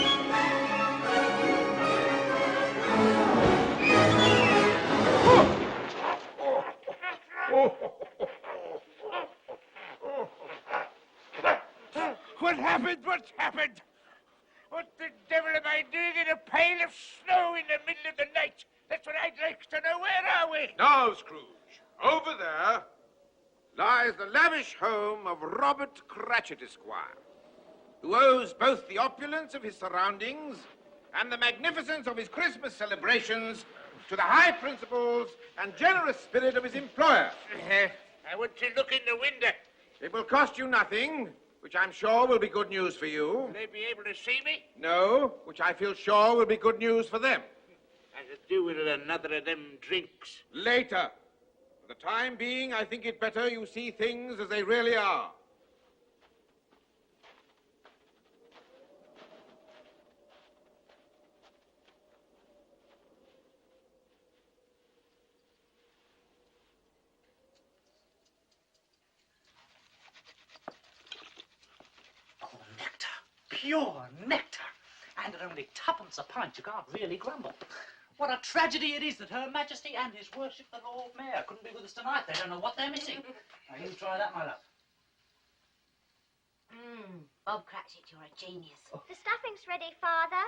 What happened? What's happened? What the devil am I doing in a pile of snow in the middle of the night? That's what I'd like to know. Where are we? Now, Scrooge, over there lies the lavish home of Robert Cratchit, Esquire, who owes both the opulence of his surroundings and the magnificence of his Christmas celebrations to the high principles and generous spirit of his employer. I want to look in the window. It will cost you nothing, which I'm sure will be good news for you. Will they be able to see me? No, which I feel sure will be good news for them. I could do with another of them drinks. Later. For the time being, I think it better you see things as they really are. Pure nectar. And at only twopence a pint, you can't really grumble. What a tragedy it is that Her Majesty and His Worship the Lord Mayor couldn't be with us tonight. They don't know what they're missing. Now, you try that, my love. Bob Cratchit, you're a genius. The stuffing's ready, Father.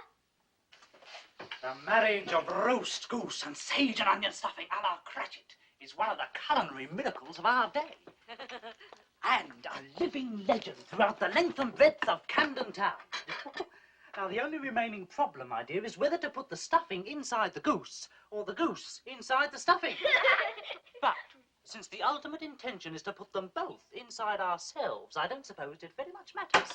The marriage of roast goose and sage and onion stuffing a la Cratchit is one of the culinary miracles of our day. And a living legend throughout the length and breadth of Camden Town. Now, the only remaining problem, my dear, is whether to put the stuffing inside the goose or the goose inside the stuffing. But since the ultimate intention is to put them both inside ourselves, I don't suppose it very much matters.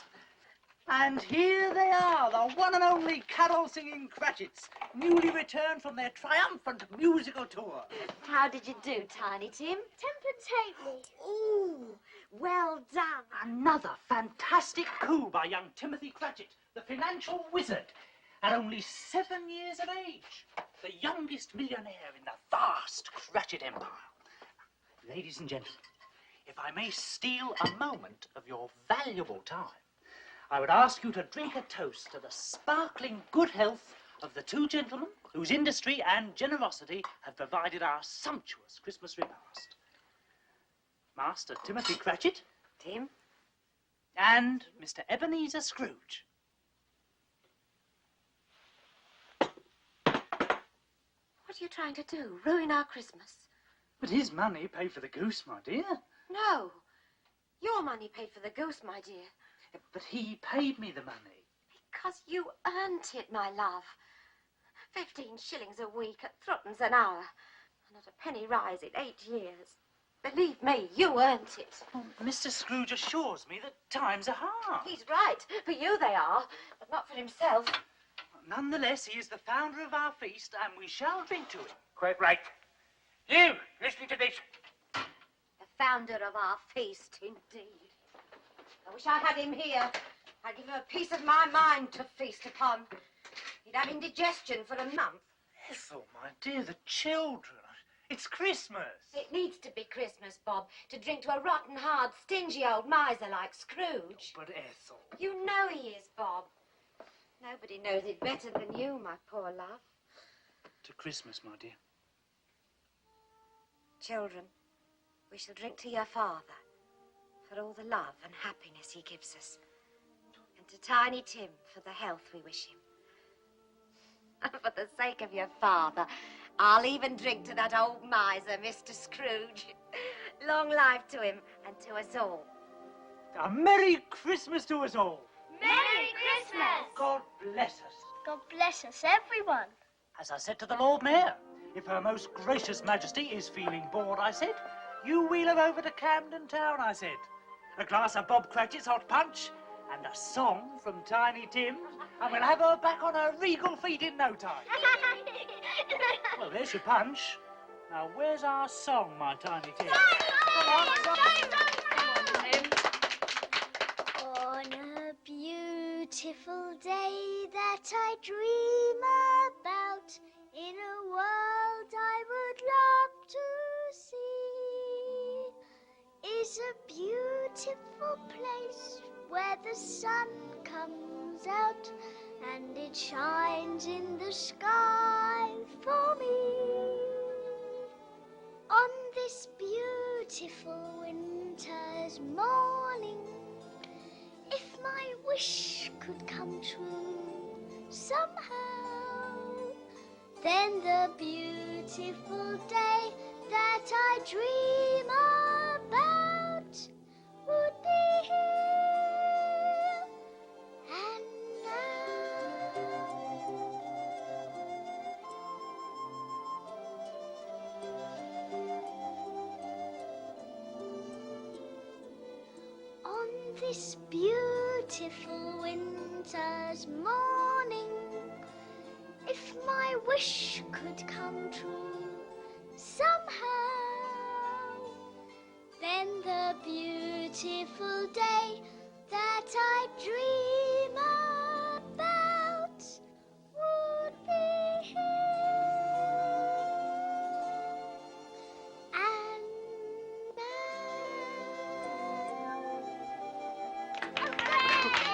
And here they are, the one and only carol-singing Cratchits, newly returned from their triumphant musical tour. How did you do, Tiny Tim? Temper-tately. Ooh, well done. Another fantastic coup by young Timothy Cratchit, the financial wizard, at only 7 years of age, the youngest millionaire in the vast Cratchit empire. Ladies and gentlemen, if I may steal a moment of your valuable time, I would ask you to drink a toast to the sparkling good health of the two gentlemen whose industry and generosity have provided our sumptuous Christmas repast. Master Timothy Cratchit. Tim. And Mr. Ebenezer Scrooge. What are you trying to do? Ruin our Christmas? But his money paid for the goose, my dear. No. Your money paid for the goose, my dear. But he paid me the money. Because you earned it, my love. 15 shillings a week at threepence an hour. And not a penny rise in 8 years. Believe me, you earned it. Well, Mr. Scrooge assures me that times are hard. He's right. For you they are, but not for himself. Nonetheless, he is the founder of our feast, and we shall drink to him. Quite right. You, listen to this. The founder of our feast, indeed. I wish I had him here. I'd give him a piece of my mind to feast upon. He'd have indigestion for a month. Ethel, my dear, the children. It's Christmas. It needs to be Christmas, Bob, to drink to a rotten, hard, stingy old miser like Scrooge. But Ethel... You know he is, Bob. Nobody knows it better than you, my poor love. To Christmas, my dear. Children, we shall drink to your father for all the love and happiness he gives us. And to Tiny Tim for the health we wish him. And for the sake of your father, I'll even drink to that old miser, Mr. Scrooge. Long life to him and to us all. A Merry Christmas to us all. Merry Christmas! God bless us. God bless us, everyone. As I said to the Lord Mayor, if Her Most Gracious Majesty is feeling bored, I said, you wheel her over to Camden Town, I said. A glass of Bob Cratchit's hot punch and a song from Tiny Tim, and we'll have her back on her regal feet in no time. Well, there's your punch. Now, where's our song, my Tiny Tim? Come on, Tim. On a beautiful day that I dream about, in a world I would love to see, is a beautiful place where the sun comes out and it shines in the sky for me. On this beautiful winter's morning, if my wish could come true somehow, then the beautiful day that I dream about would be here and now. On this beautiful winter's morning, if my wish could come true somehow, then the beautiful day that I dream about would be here and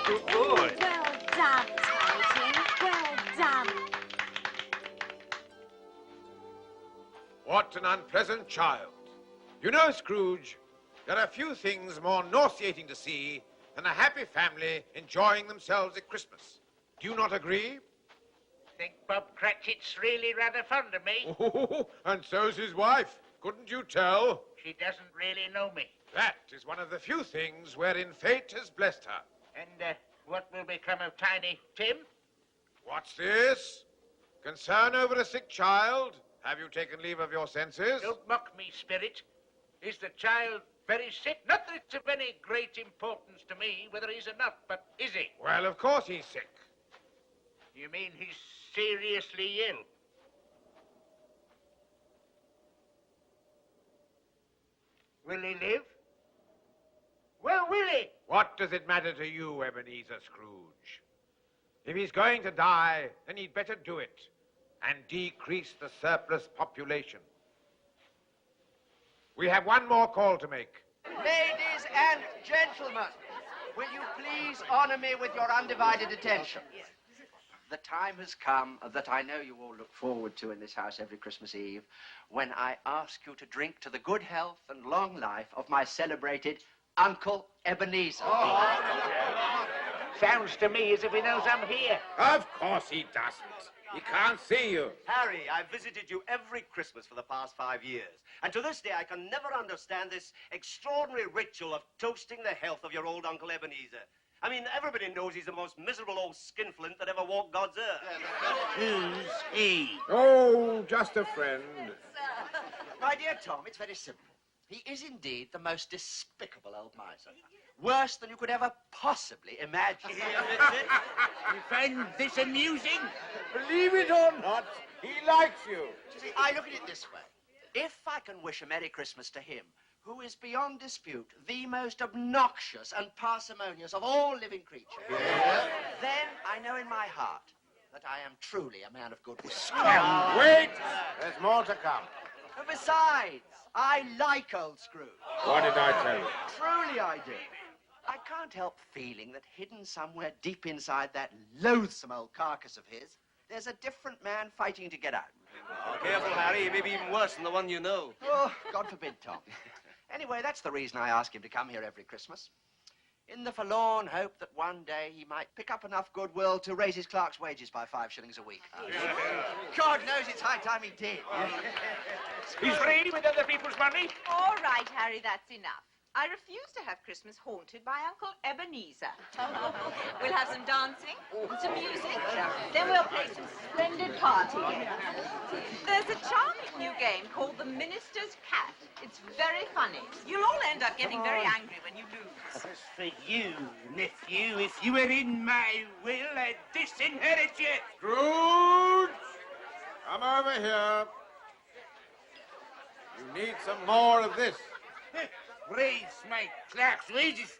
Good boy. Well done, Tiny Tim. Well done. What an unpleasant child. You know, Scrooge, there are few things more nauseating to see than a happy family enjoying themselves at Christmas. Do you not agree? Think Bob Cratchit's really rather fond of me. Oh, and so's his wife. Couldn't you tell? She doesn't really know me. That is one of the few things wherein fate has blessed her. And what will become of Tiny Tim? What's this? Concern over a sick child? Have you taken leave of your senses? Don't mock me, Spirit. Is the child very sick? Not that it's of any great importance to me whether he's or not, but is he? Well, of course he's sick. You mean he's seriously ill? Will he live? Well, will he? What does it matter to you, Ebenezer Scrooge? If he's going to die, then he'd better do it and decrease the surplus population. We have one more call to make. Ladies and gentlemen, will you please honor me with your undivided attention? The time has come that I know you all look forward to in this house every Christmas Eve, when I ask you to drink to the good health and long life of my celebrated Uncle Ebenezer. Sounds to me as if he knows I'm here. Of course he doesn't. He can't see you. Harry, I've visited you every Christmas for the past 5 years. And to this day, I can never understand this extraordinary ritual of toasting the health of your old Uncle Ebenezer. I mean, everybody knows he's the most miserable old skinflint that ever walked God's earth. Who's he? Oh, just a friend. My dear Tom, it's very simple. He is indeed the most despicable old miser. Worse than you could ever possibly imagine. You find this amusing? Believe it or not, he likes you. You see, I look at it this way. If I can wish a Merry Christmas to him, who is beyond dispute the most obnoxious and parsimonious of all living creatures, then I know in my heart that I am truly a man of good will. Wait! There's more to come. And besides, I like old Scrooge. What did I tell you? Truly I do. I can't help feeling that hidden somewhere deep inside that loathsome old carcass of his, there's a different man fighting to get out. Oh, careful, Harry. He may be even worse than the one you know. Oh, God forbid, Tom. Anyway, that's the reason I ask him to come here every Christmas. In the forlorn hope that one day he might pick up enough goodwill to raise his clerk's wages by 5 shillings a week. God knows it's high time he did. He's free with other people's money. All right, Harry, that's enough. I refuse to have Christmas haunted by Uncle Ebenezer. We'll have some dancing, some music, then we'll play some splendid party games. There's a charming new game called the Minister's Cat. It's very funny. You'll all end up getting very angry when you lose. As for you, nephew, if you were in my will, I'd disinherit you. Scrooge! Come over here. You need some more of this. Raise my clerk's wages.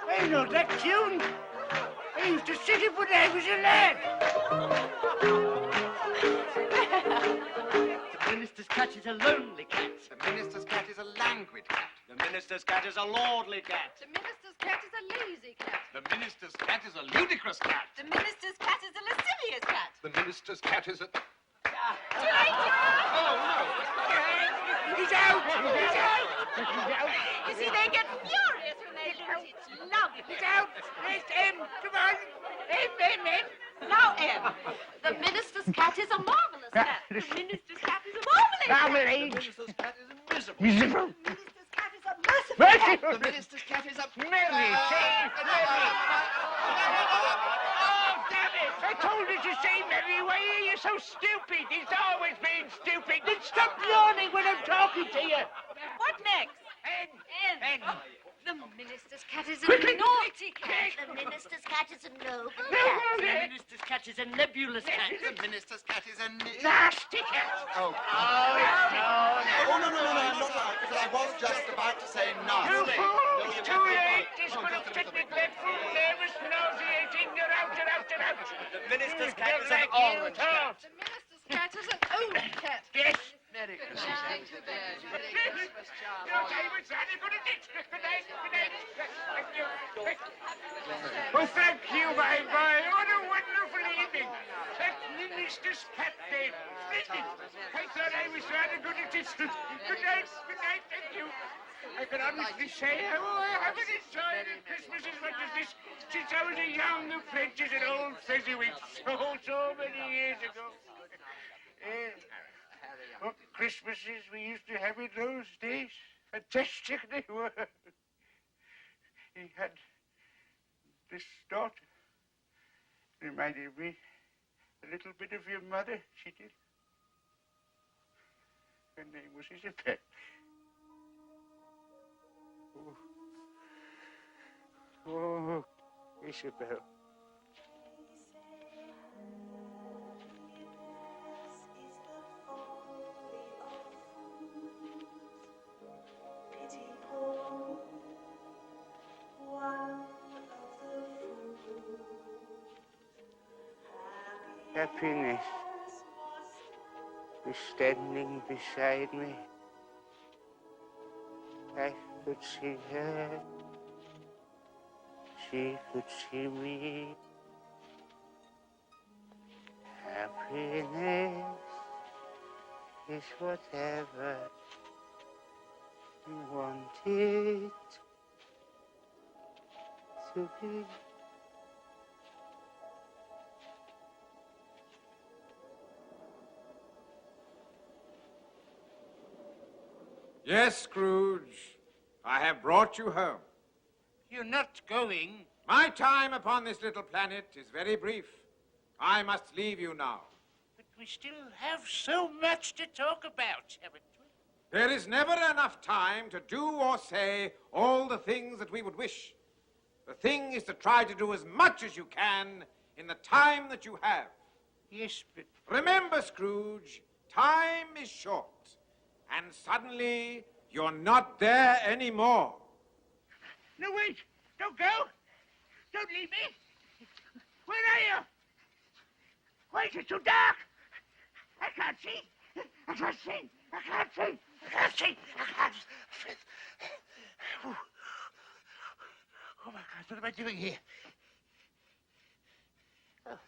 I know that tune. I used to sing it when I was a lad. The minister's cat is a lonely cat. The minister's cat is a languid cat. The minister's cat is a lordly cat. The minister's cat is a lazy cat. The minister's cat is a ludicrous cat. The minister's cat is a lascivious cat. The minister's cat is a... Too late, John! Oh, no! He's out! He's out! You see, they get furious when they lose. It's lovely. He's out! Where's M? Come on! M. Now, Em, the minister's cat is a marvelous cat. The minister's cat is a marvelous cat. Marmalade. The minister's cat is a miserable. Miserable. The minister's cat is a merciful cat. The minister's cat is a... Mary, say Mary. Oh, damn it! I told you to say Mary. Why are you so stupid? He's always been stupid. Then stop yawning when I'm talking to you. What next? N. The minister's cat is a naughty cat. The minister's cat is a noble cat. The minister's cat is a nebulous cat. The minister's cat is a... Nasty cat. Oh, no, I'm not right, because I was just about to say nasty. You fool! It's too late. This could have been neglectful, nervous, nauseating. You're out. The minister's cat is Like an orange cat. The minister's cat is an old cat. Yes. Merry Christmas. No, I was very good at it. Good night. Thank you. Well, thank you, my boy. What a wonderful evening. That minister's cat there. Splendid. I thought I was rather good at it. Good night. Thank you. I can honestly say I haven't enjoyed a Christmas as much as this since I was a young apprentice at old Fezziwig so many years ago. What Christmases we used to have in those days. Fantastic they were. He had this daughter. Reminded me a little bit of your mother, she did. Her name was Isabel. Oh, Isabel. Happiness is standing beside me. I could see her. She could see me. Happiness is whatever you want it to be. Yes, Scrooge, I have brought you home. You're not going. My time upon this little planet is very brief. I must leave you now. But we still have so much to talk about, haven't we? There is never enough time to do or say all the things that we would wish. The thing is to try to do as much as you can in the time that you have. Yes, but... Remember, Scrooge, time is short. And suddenly, you're not there anymore. No, wait! Don't go! Don't leave me! Where are you? Wait, it's too dark! I can't see! I can't see! I can't see! I can't see! I can't see! Oh, my God, what am I doing here? Oh.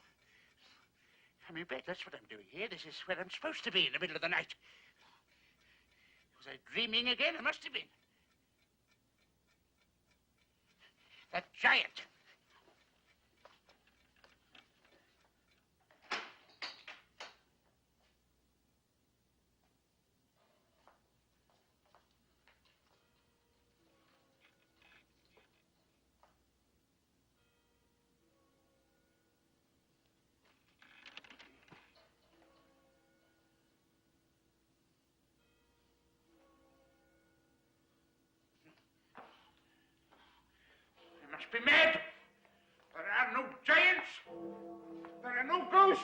I'm in bed, that's what I'm doing here. This is where I'm supposed to be in the middle of the night. Was I dreaming again? I must have been. That giant. Must be mad. There are no giants. There are no ghosts.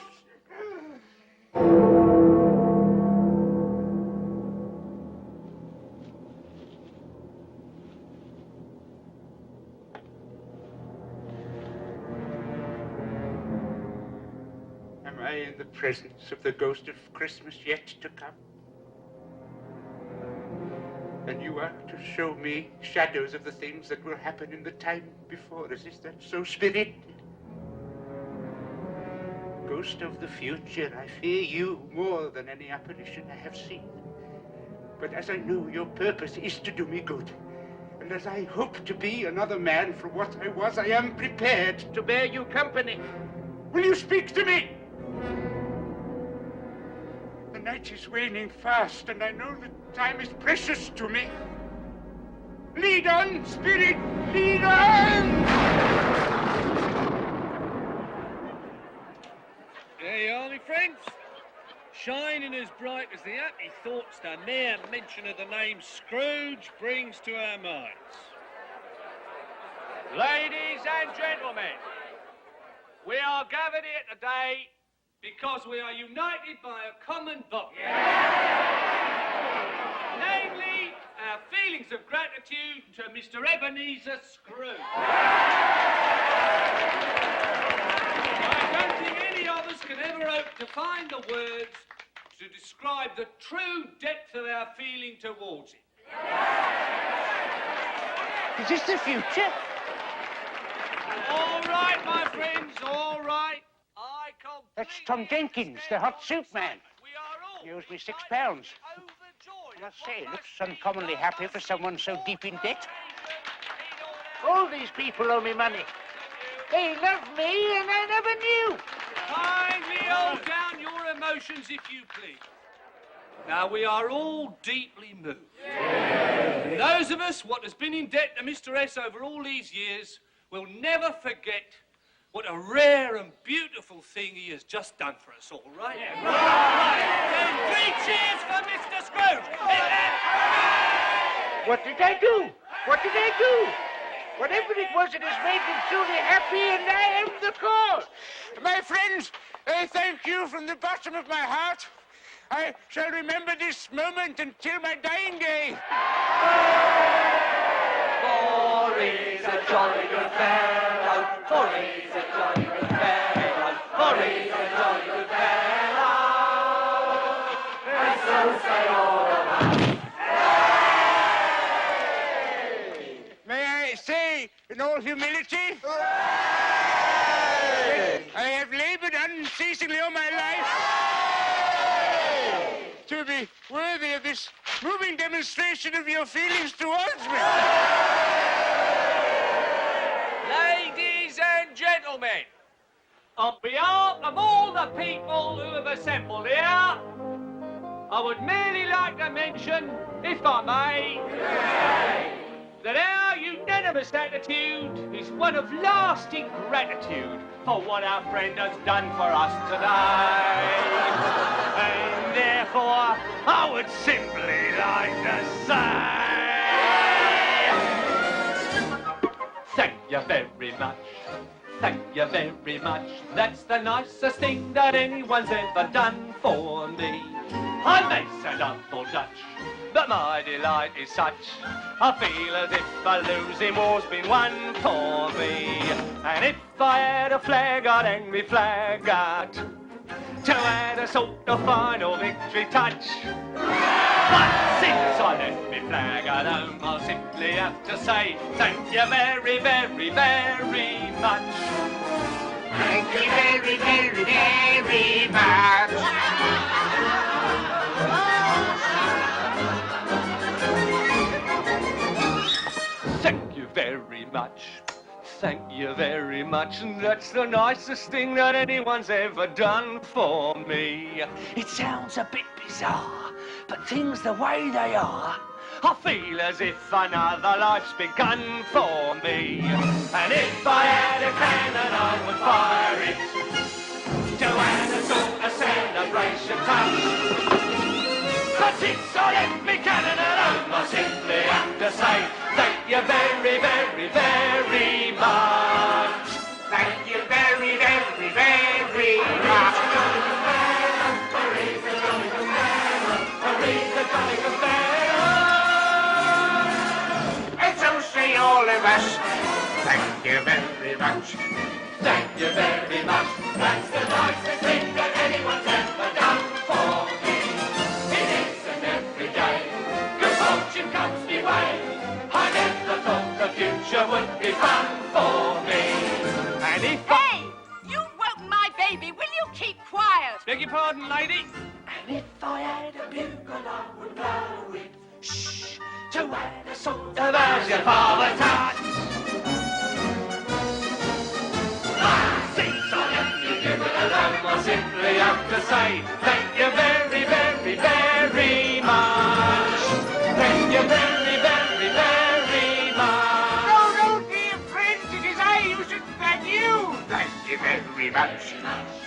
Am I in the presence of the ghost of Christmas yet to come? And you are to show me shadows of the things that will happen in the time before us. Is that so, Spirit? Ghost of the future, I fear you more than any apparition I have seen. But as I know your purpose is to do me good, and as I hope to be another man from what I was, I am prepared to bear you company. Will you speak to me? The night is waning fast, and I know that time is precious to me. Lead on, Spirit, lead on! There you are, my friends. Shining as bright as the happy thoughts the mere mention of the name Scrooge brings to our minds. Ladies and gentlemen, we are gathered here today because we are united by a common bond. Namely, our feelings of gratitude to Mr. Ebenezer Scrooge. I don't think any of us can ever hope to find the words to describe the true depth of our feeling towards it. Is this the future? All right, my friends, all right. That's Tom Jenkins, the hot soup man. He owes me £6. I must say, he looks uncommonly happy for someone so deep in debt. All these people owe me money. They love me, and I never knew. Kindly hold down your emotions, if you please. Now, we are all deeply moved. And those of us what has been in debt to Mr. S over all these years will never forget what a rare and beautiful thing he has just done for us all, right? Yeah. Right. Then 3 cheers for Mr. Scrooge. What did I do? What did I do? Whatever it was, it has made me truly happy, and I am the cause. My friends, I thank you from the bottom of my heart. I shall remember this moment until my dying day. For he's a jolly good fellow, for he's a jolly good fellow, for he's a jolly good fellow, and so say all of us. in all humility, I have labored unceasingly all my life to be worthy of this moving demonstration of your feelings towards me. Ladies and gentlemen, on behalf of all the people who have assembled here, I would merely like to mention, if I may, that our unanimous attitude is one of lasting gratitude for what our friend has done for us today. And therefore, I would simply like to say, thank you very much. Thank you very much. That's the nicest thing that anyone's ever done for me. I may sound awful Dutch, but my delight is such. I feel as if a losing war's been won for me. And if I had a flag, I'd hang me flag out to add a sort of final victory touch. But since I left me flag at home, I'll simply have to say thank you very, very, very much. Thank you very, very, very much. Thank you very much. Thank you very much. And that's the nicest thing that anyone's ever done for me. It sounds a bit bizarre, but things the way they are, I feel as if another life's begun for me. And if I had a cannon, I would fire it to add a sort of celebration touch. But since I left me cannon at home, I simply have to say thank you very, very, very much. Thank you very, very, very much. And so say all of us, thank you very much. Thank you very much. That's the nicest thing that anyone's ever done for me. It isn't every day good fortune comes my way. I never thought the future would be fun for me. And if Hey! You woke my baby. Will you keep quiet? Beg your pardon, lady? And if I had a bugle, I would blow it. Shh, to add a sort of There's your father touch. Since I left you given alone, I simply have to say thank you very, very, very much. Thank you very, very, very much. No, no, dear friends, it is I who should thank you. Thank you very much.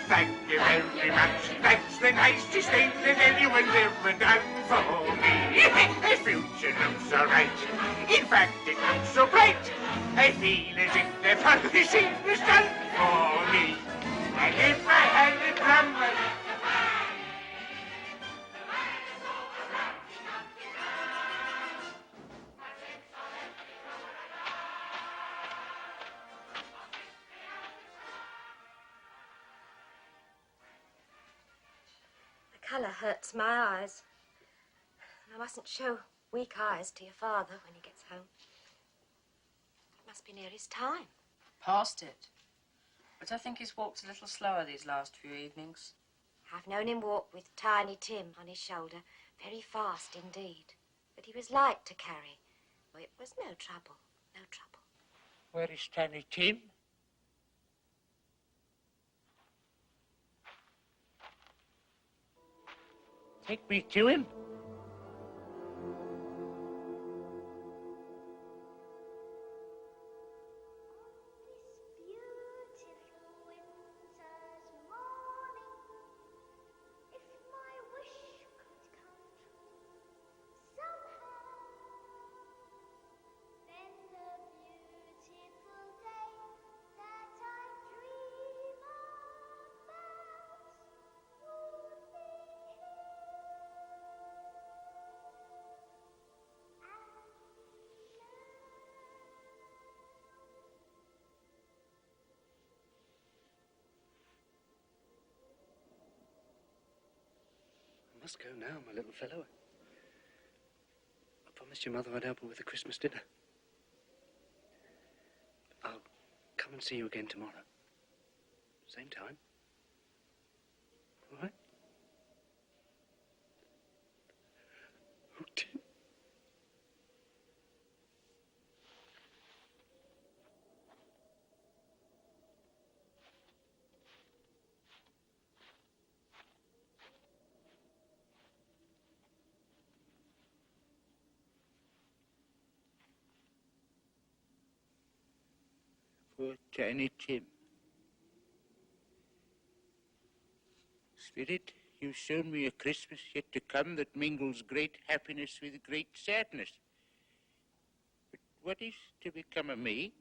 Thank you very much. That's the nicest thing that anyone's ever done for me. The future looks all right. In fact, it looks so bright. I feel as if the funny was done for me. And if I had a drum, The colour hurts my eyes. I mustn't show weak eyes to your father when he gets home. It must be near his time. Past it. But I think he's walked a little slower these last few evenings. I've known him walk with Tiny Tim on his shoulder, very fast indeed. But he was light to carry. Oh, it was no trouble, no trouble. where is Tiny Tim? Take me to him. I must go now, my little fellow. I promised your mother I'd help her with the Christmas dinner. come and see you again tomorrow. Same time. All right? Oh, Tim. Poor Tiny Tim. Spirit, you've shown me a Christmas yet to come that mingles great happiness with great sadness. But what is to become of me?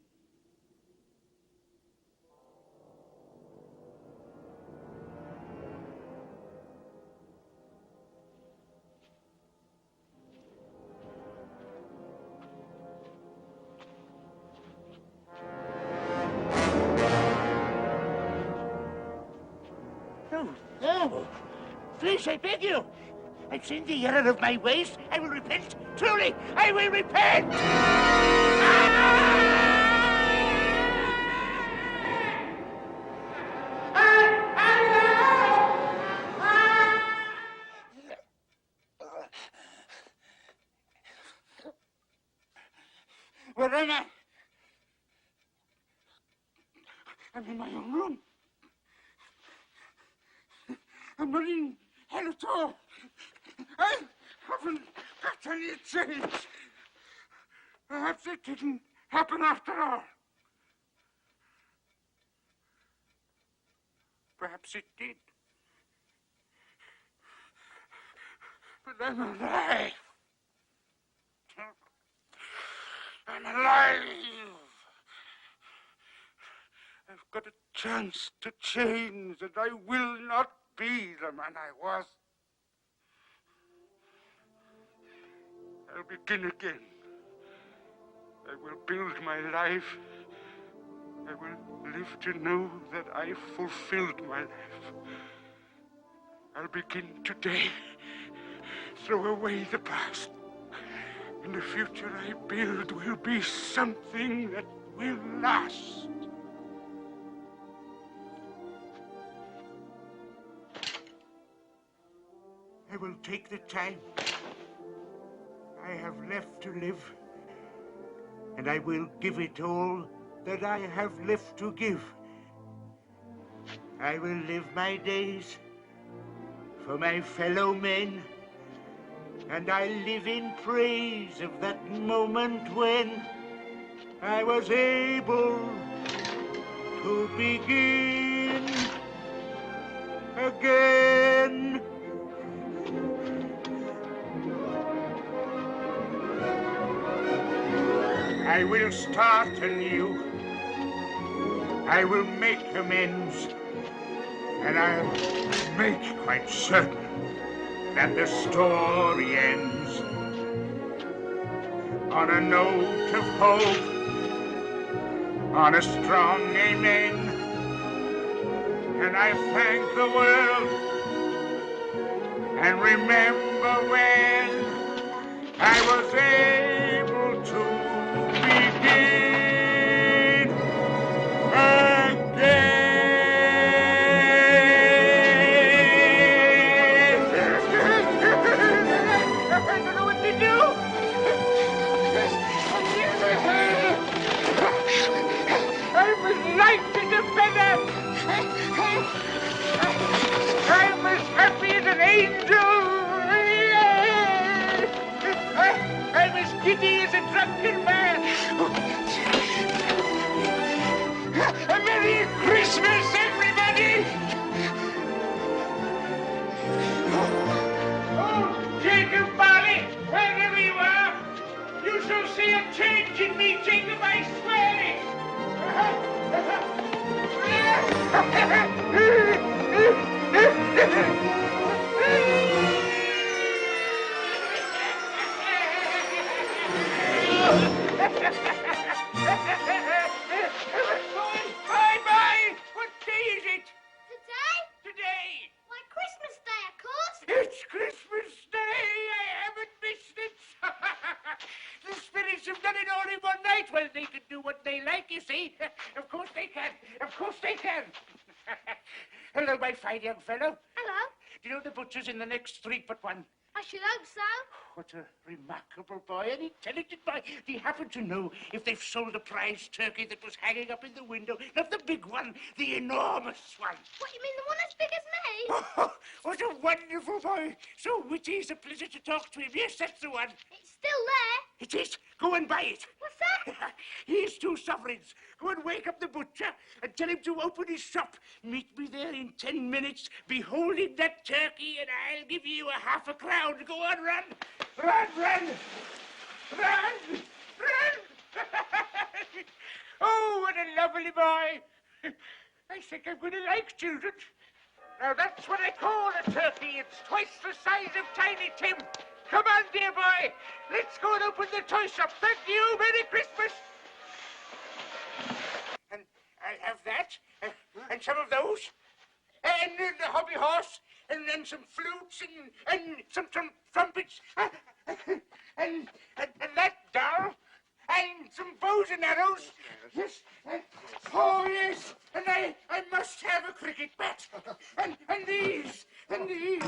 No! Please, I beg you! I've seen the error of my ways. I will repent. Truly, I will repent! Where am I? I'm in my own room. I'm not in hell at all. I haven't got any change. Perhaps it didn't happen after all. Perhaps it did. But I'm alive. I'm alive. I've got a chance to change, and I will not be the man I was. I'll begin again. I will build my life. I will live to know that I fulfilled my life. I'll begin today. Throw away the past. And the future I build will be something that will last. I will take the time I have left to live, and I will give it all that I have left to give. I will live my days for my fellow men, and I live in praise of that moment when I was able to begin again. I will start anew. I will make amends. And I'll make quite certain that the story ends on a note of hope, on a strong amen. And I thank the world and remember when I was able to begin again. I don't know what to do. I'm as light as a feather. I'm as happy as an angel. I'm as giddy as a drunken man. A Merry Christmas, everybody! Oh, Jacob Marley, wherever you are, you shall see a change in me, Jacob, I swear it! Bye-bye! What day is it? Today? Today! Why, Christmas Day, of course. It's Christmas Day! I haven't missed it! The spirits have done it all in one night. Well, they can do what they like, you see. Of course they can. Of course they can. Hello, my fine young fellow. Hello. Do you know the butcher's in the next street but one? I should hope so. What a remarkable boy, an intelligent boy. Do you happen to know if they've sold the prize turkey that was hanging up in the window? Not the big one, the enormous one. What, you mean the one as big as me? Oh, what a wonderful boy. So witty, it's a pleasure to talk to him. Yes, that's the one. It's still there. It is. Go and buy it. What's that? Here's 2 sovereigns. Go and wake up the butcher and tell him to open his shop. Meet me there in 10 minutes. Be holding that turkey and I'll give you a half a crown. Go on, run. Run, run. Run. Run. Oh, what a lovely boy. I think I'm going to like children. Now, that's what I call a turkey. It's twice the size of Tiny Tim. Come on, dear boy. Let's go and open the toy shop. Thank you. Merry Christmas. And I'll have that. And some of those. And the hobby horse. And then some flutes and some trumpets. And that doll. And some bows and arrows. Yes. Oh, yes. And I must have a cricket bat. And these. And these.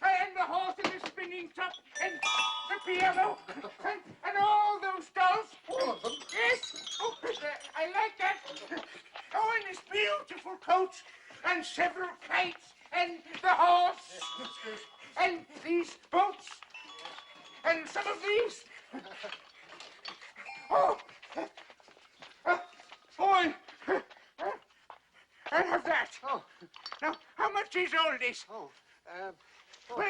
And the horse and the spinning top. And the piano. And all those dolls. All of them? Yes. Oh, I like that. Oh, and this beautiful coat. And several kites. And the horse. And these boats. And some of these. Oh, boy, I'll have that. Oh. Now, how much is all this? Well,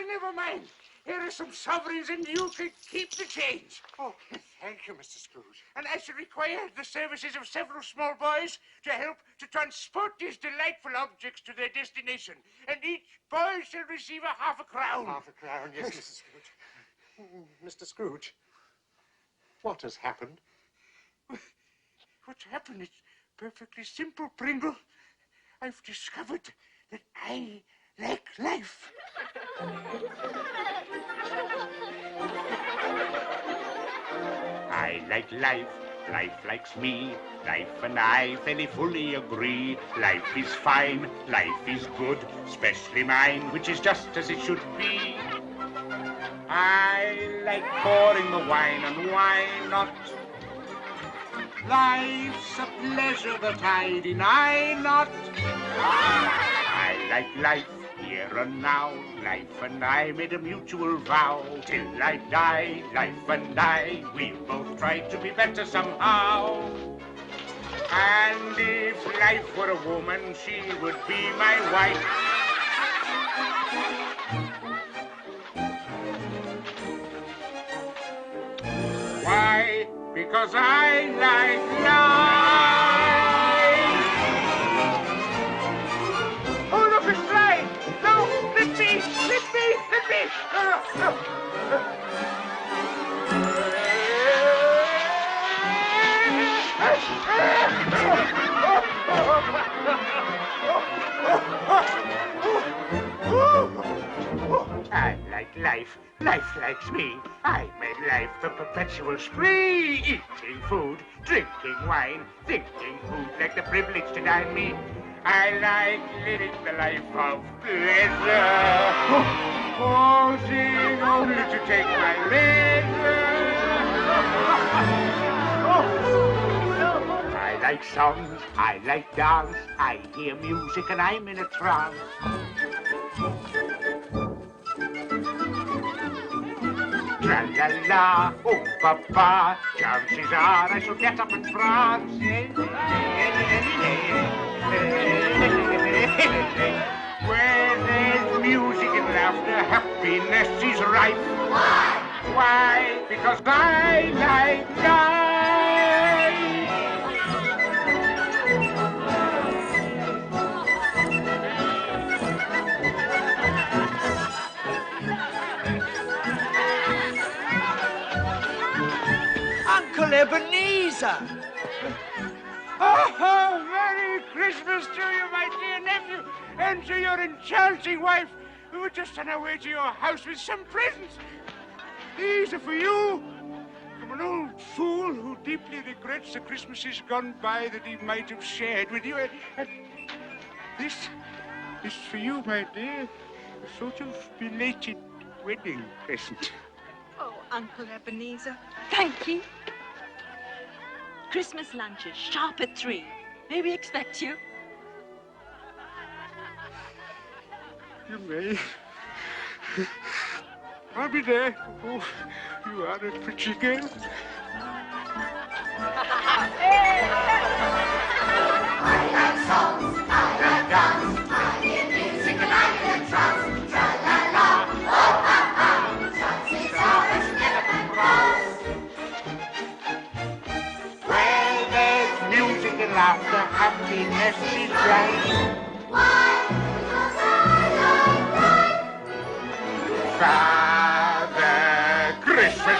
never mind. Here are some sovereigns and you can keep the change. Oh, thank you, Mr. Scrooge. And I shall require the services of several small boys to help to transport these delightful objects to their destination. And each boy shall receive a half a crown. Half a crown, yes, Mrs. Scrooge. Mr. Scrooge, what has happened? What's happened? It's perfectly simple, Pringle. I've discovered that I like life. I like life, life likes me, life and I fairly fully agree. Life is fine, life is good, especially mine, which is just as it should be. I like pouring the wine, and why not? Life's a pleasure that I deny not. I like life here and now. Life and I made a mutual vow. Till I die, life and I, we'll both try to be better somehow. And if life were a woman, she would be my wife. Why? Because I like life. Oh, look, it's flying. No, let me. I like life. Life likes me. I made life a perpetual spree. Eating food, drinking wine, thinking who'd like the privilege to dine me. I like living the life of pleasure. Pausing only to take my leisure. I like songs, I like dance. I hear music and I'm in a trance. Tra-la-la, oh papa, chances are I shall get up and prance. Where there's music and laughter, happiness is rife. Why? Because I like life. Uncle Ebenezer! Oh, Merry Christmas to you, my dear nephew, and to your enchanting wife, who were just on our way to your house with some presents. These are for you. From an old fool fool who deeply regrets the Christmases gone by that he might have shared with you. And this is for you, my dear. A sort of belated wedding present. Oh, Uncle Ebenezer, thank you. Christmas lunches, sharp at 3. May we expect you? You may. I'll be there. Oh, you are a pretty girl. I like songs, I like dance, I hear music and I hear trance. Tra-la-la, oh ha-ha, chances are it's never been crossed. Where there's music and laughter, happiness is right. Why? Because I like life. Father Christmas.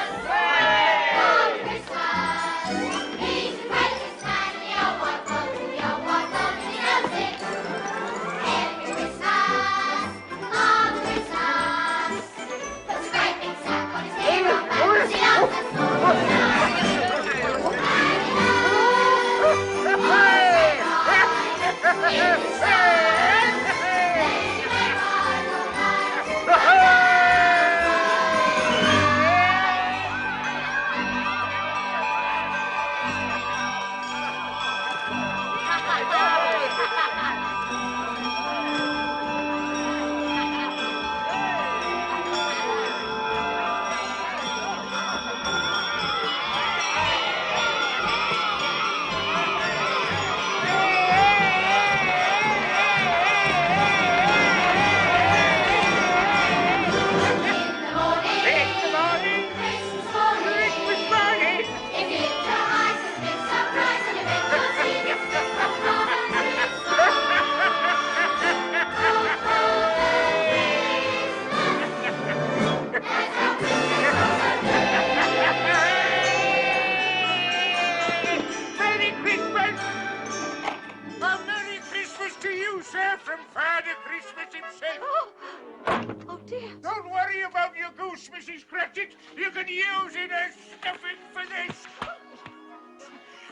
Don't worry about your goose, Mrs. Cratchit. You can use it as stuffing for this.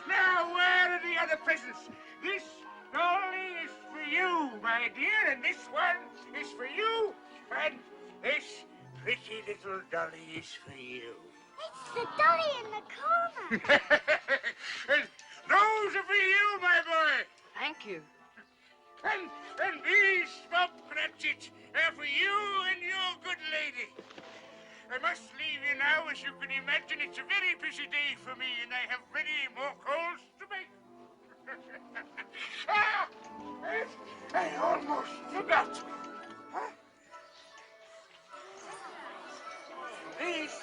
Now, where are the other presents? This dolly is for you, my dear, and this one is for you, and this pretty little dolly is for you. It's the dolly in the corner. And those are for you, my boy. Thank you. And these, Bob Cratchit, are for you and your good lady. I must leave you now. As you can imagine, it's a very busy day for me, and I have many more calls to make. I almost forgot. This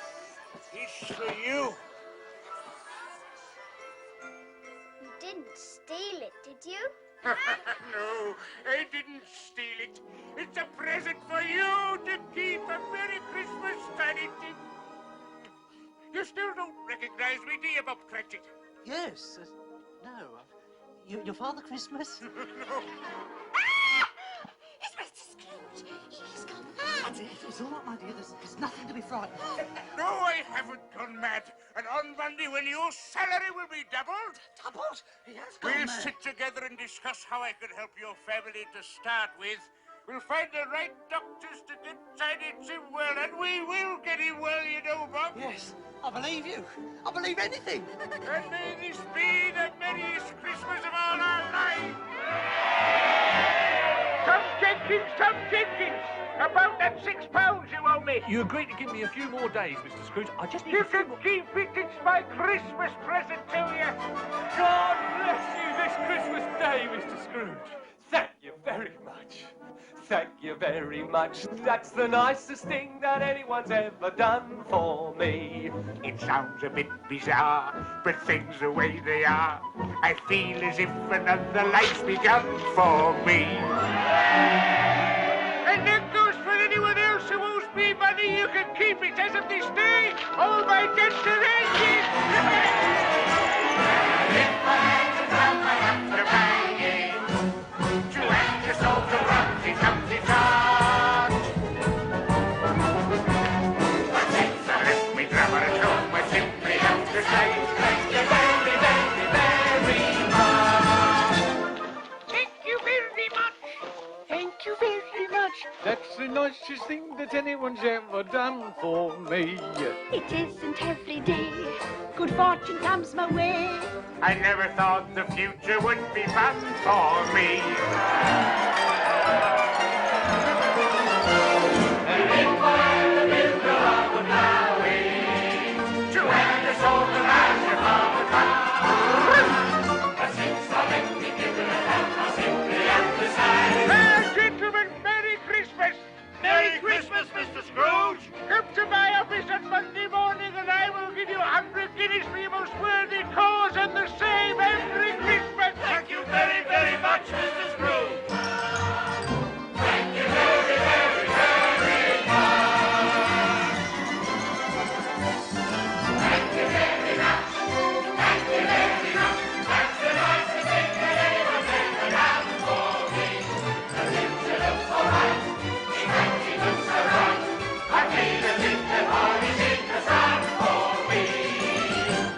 is for you. You didn't steal it, did you? No, I didn't steal it. It's a present for you to keep a Merry Christmas tradition. You still don't recognize me, do you, Bob Cratchit? Yes. No. Your Father Christmas? No. It's Mr. Scrooge. He's gone mad. It's all right, my dear. There's nothing to be frightened of. No, I haven't gone mad. And on Monday, when your salary will be doubled... Doubled? He has gone We'll mad. sit together and discuss how I can help your family to start with. We'll find the right doctors to get Tiny Tim well, and we will get him well, you know, Bob. Yes, I believe you. I believe anything. And may this be the merriest Christmas of all our lives. Tom Jenkins, about that £6 you owe me. You agreed to give me a few more days, Mr. Scrooge. I just need You a few can more... keep it. It's my Christmas present to you. God bless you this Christmas day, Mr. Scrooge. Thank you very much. Thank you very much. That's the nicest thing that anyone's ever done for me. It sounds a bit bizarre, but things the way they are, I feel as if another life's begun for me. And that goes for anyone else who owes me money. You can keep it as of this day. All my debts are ended. If I had to come, I have to bang it. To end your soul to Rumsy Tumsy Tart. But since I left me drummer at home, I simply have to say, that anyone's ever done for me. It isn't every day good fortune comes my way. I never thought the future would be fun for me. Gentlemen, Merry Christmas! Merry Christmas, Mr. Scrooge! Come to my office on Monday morning and I will give you 100 guineas for your most worthy cause and the same every Christmas! Thank you very, very much, Mr. Scrooge! Thank you very, very, very much! Thank you very much! Thank you very much! That's the nicest thing that anyone's ever done for me! The future looks so bright, the country looks so bright, I feel as if the party's in the sun for me!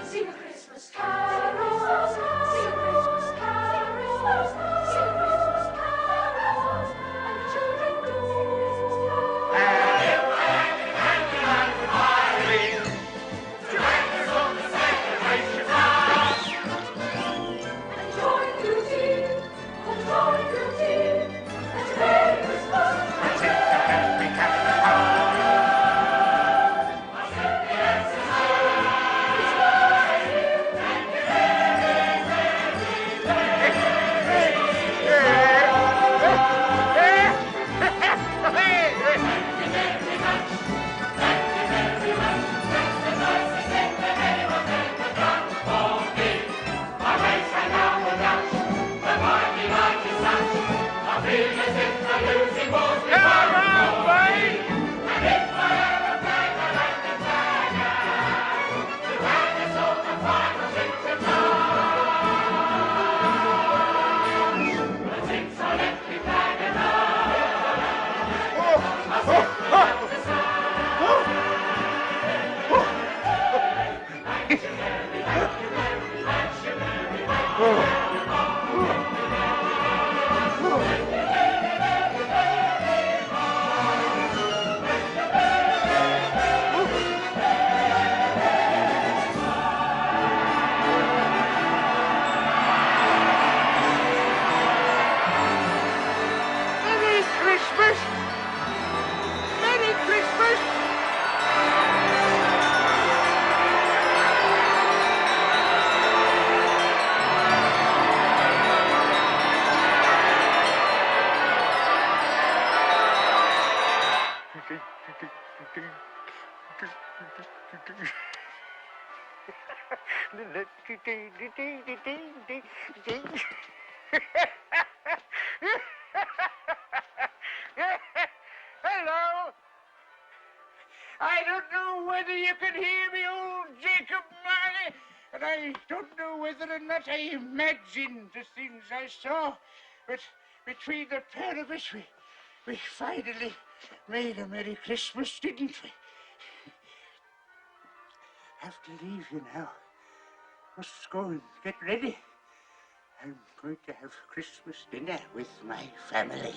Sing a Christmas carol, sing a Christmas carol, sing a Christmas carol, and the children do. And if I had to hang the light of my wings, to hang us on the celebration lights, And joy to sing, and joy to sing, and a Merry Christmas, and a Merry Merry Christmas! Merry Christmas! Hello! I don't know whether you can hear me, old Jacob Marley, and I don't know whether or not I imagined the things I saw, but between the pair of us, we finally made a Merry Christmas, didn't we? Have to leave you now. Must go and get ready. I'm going to have Christmas dinner with my family.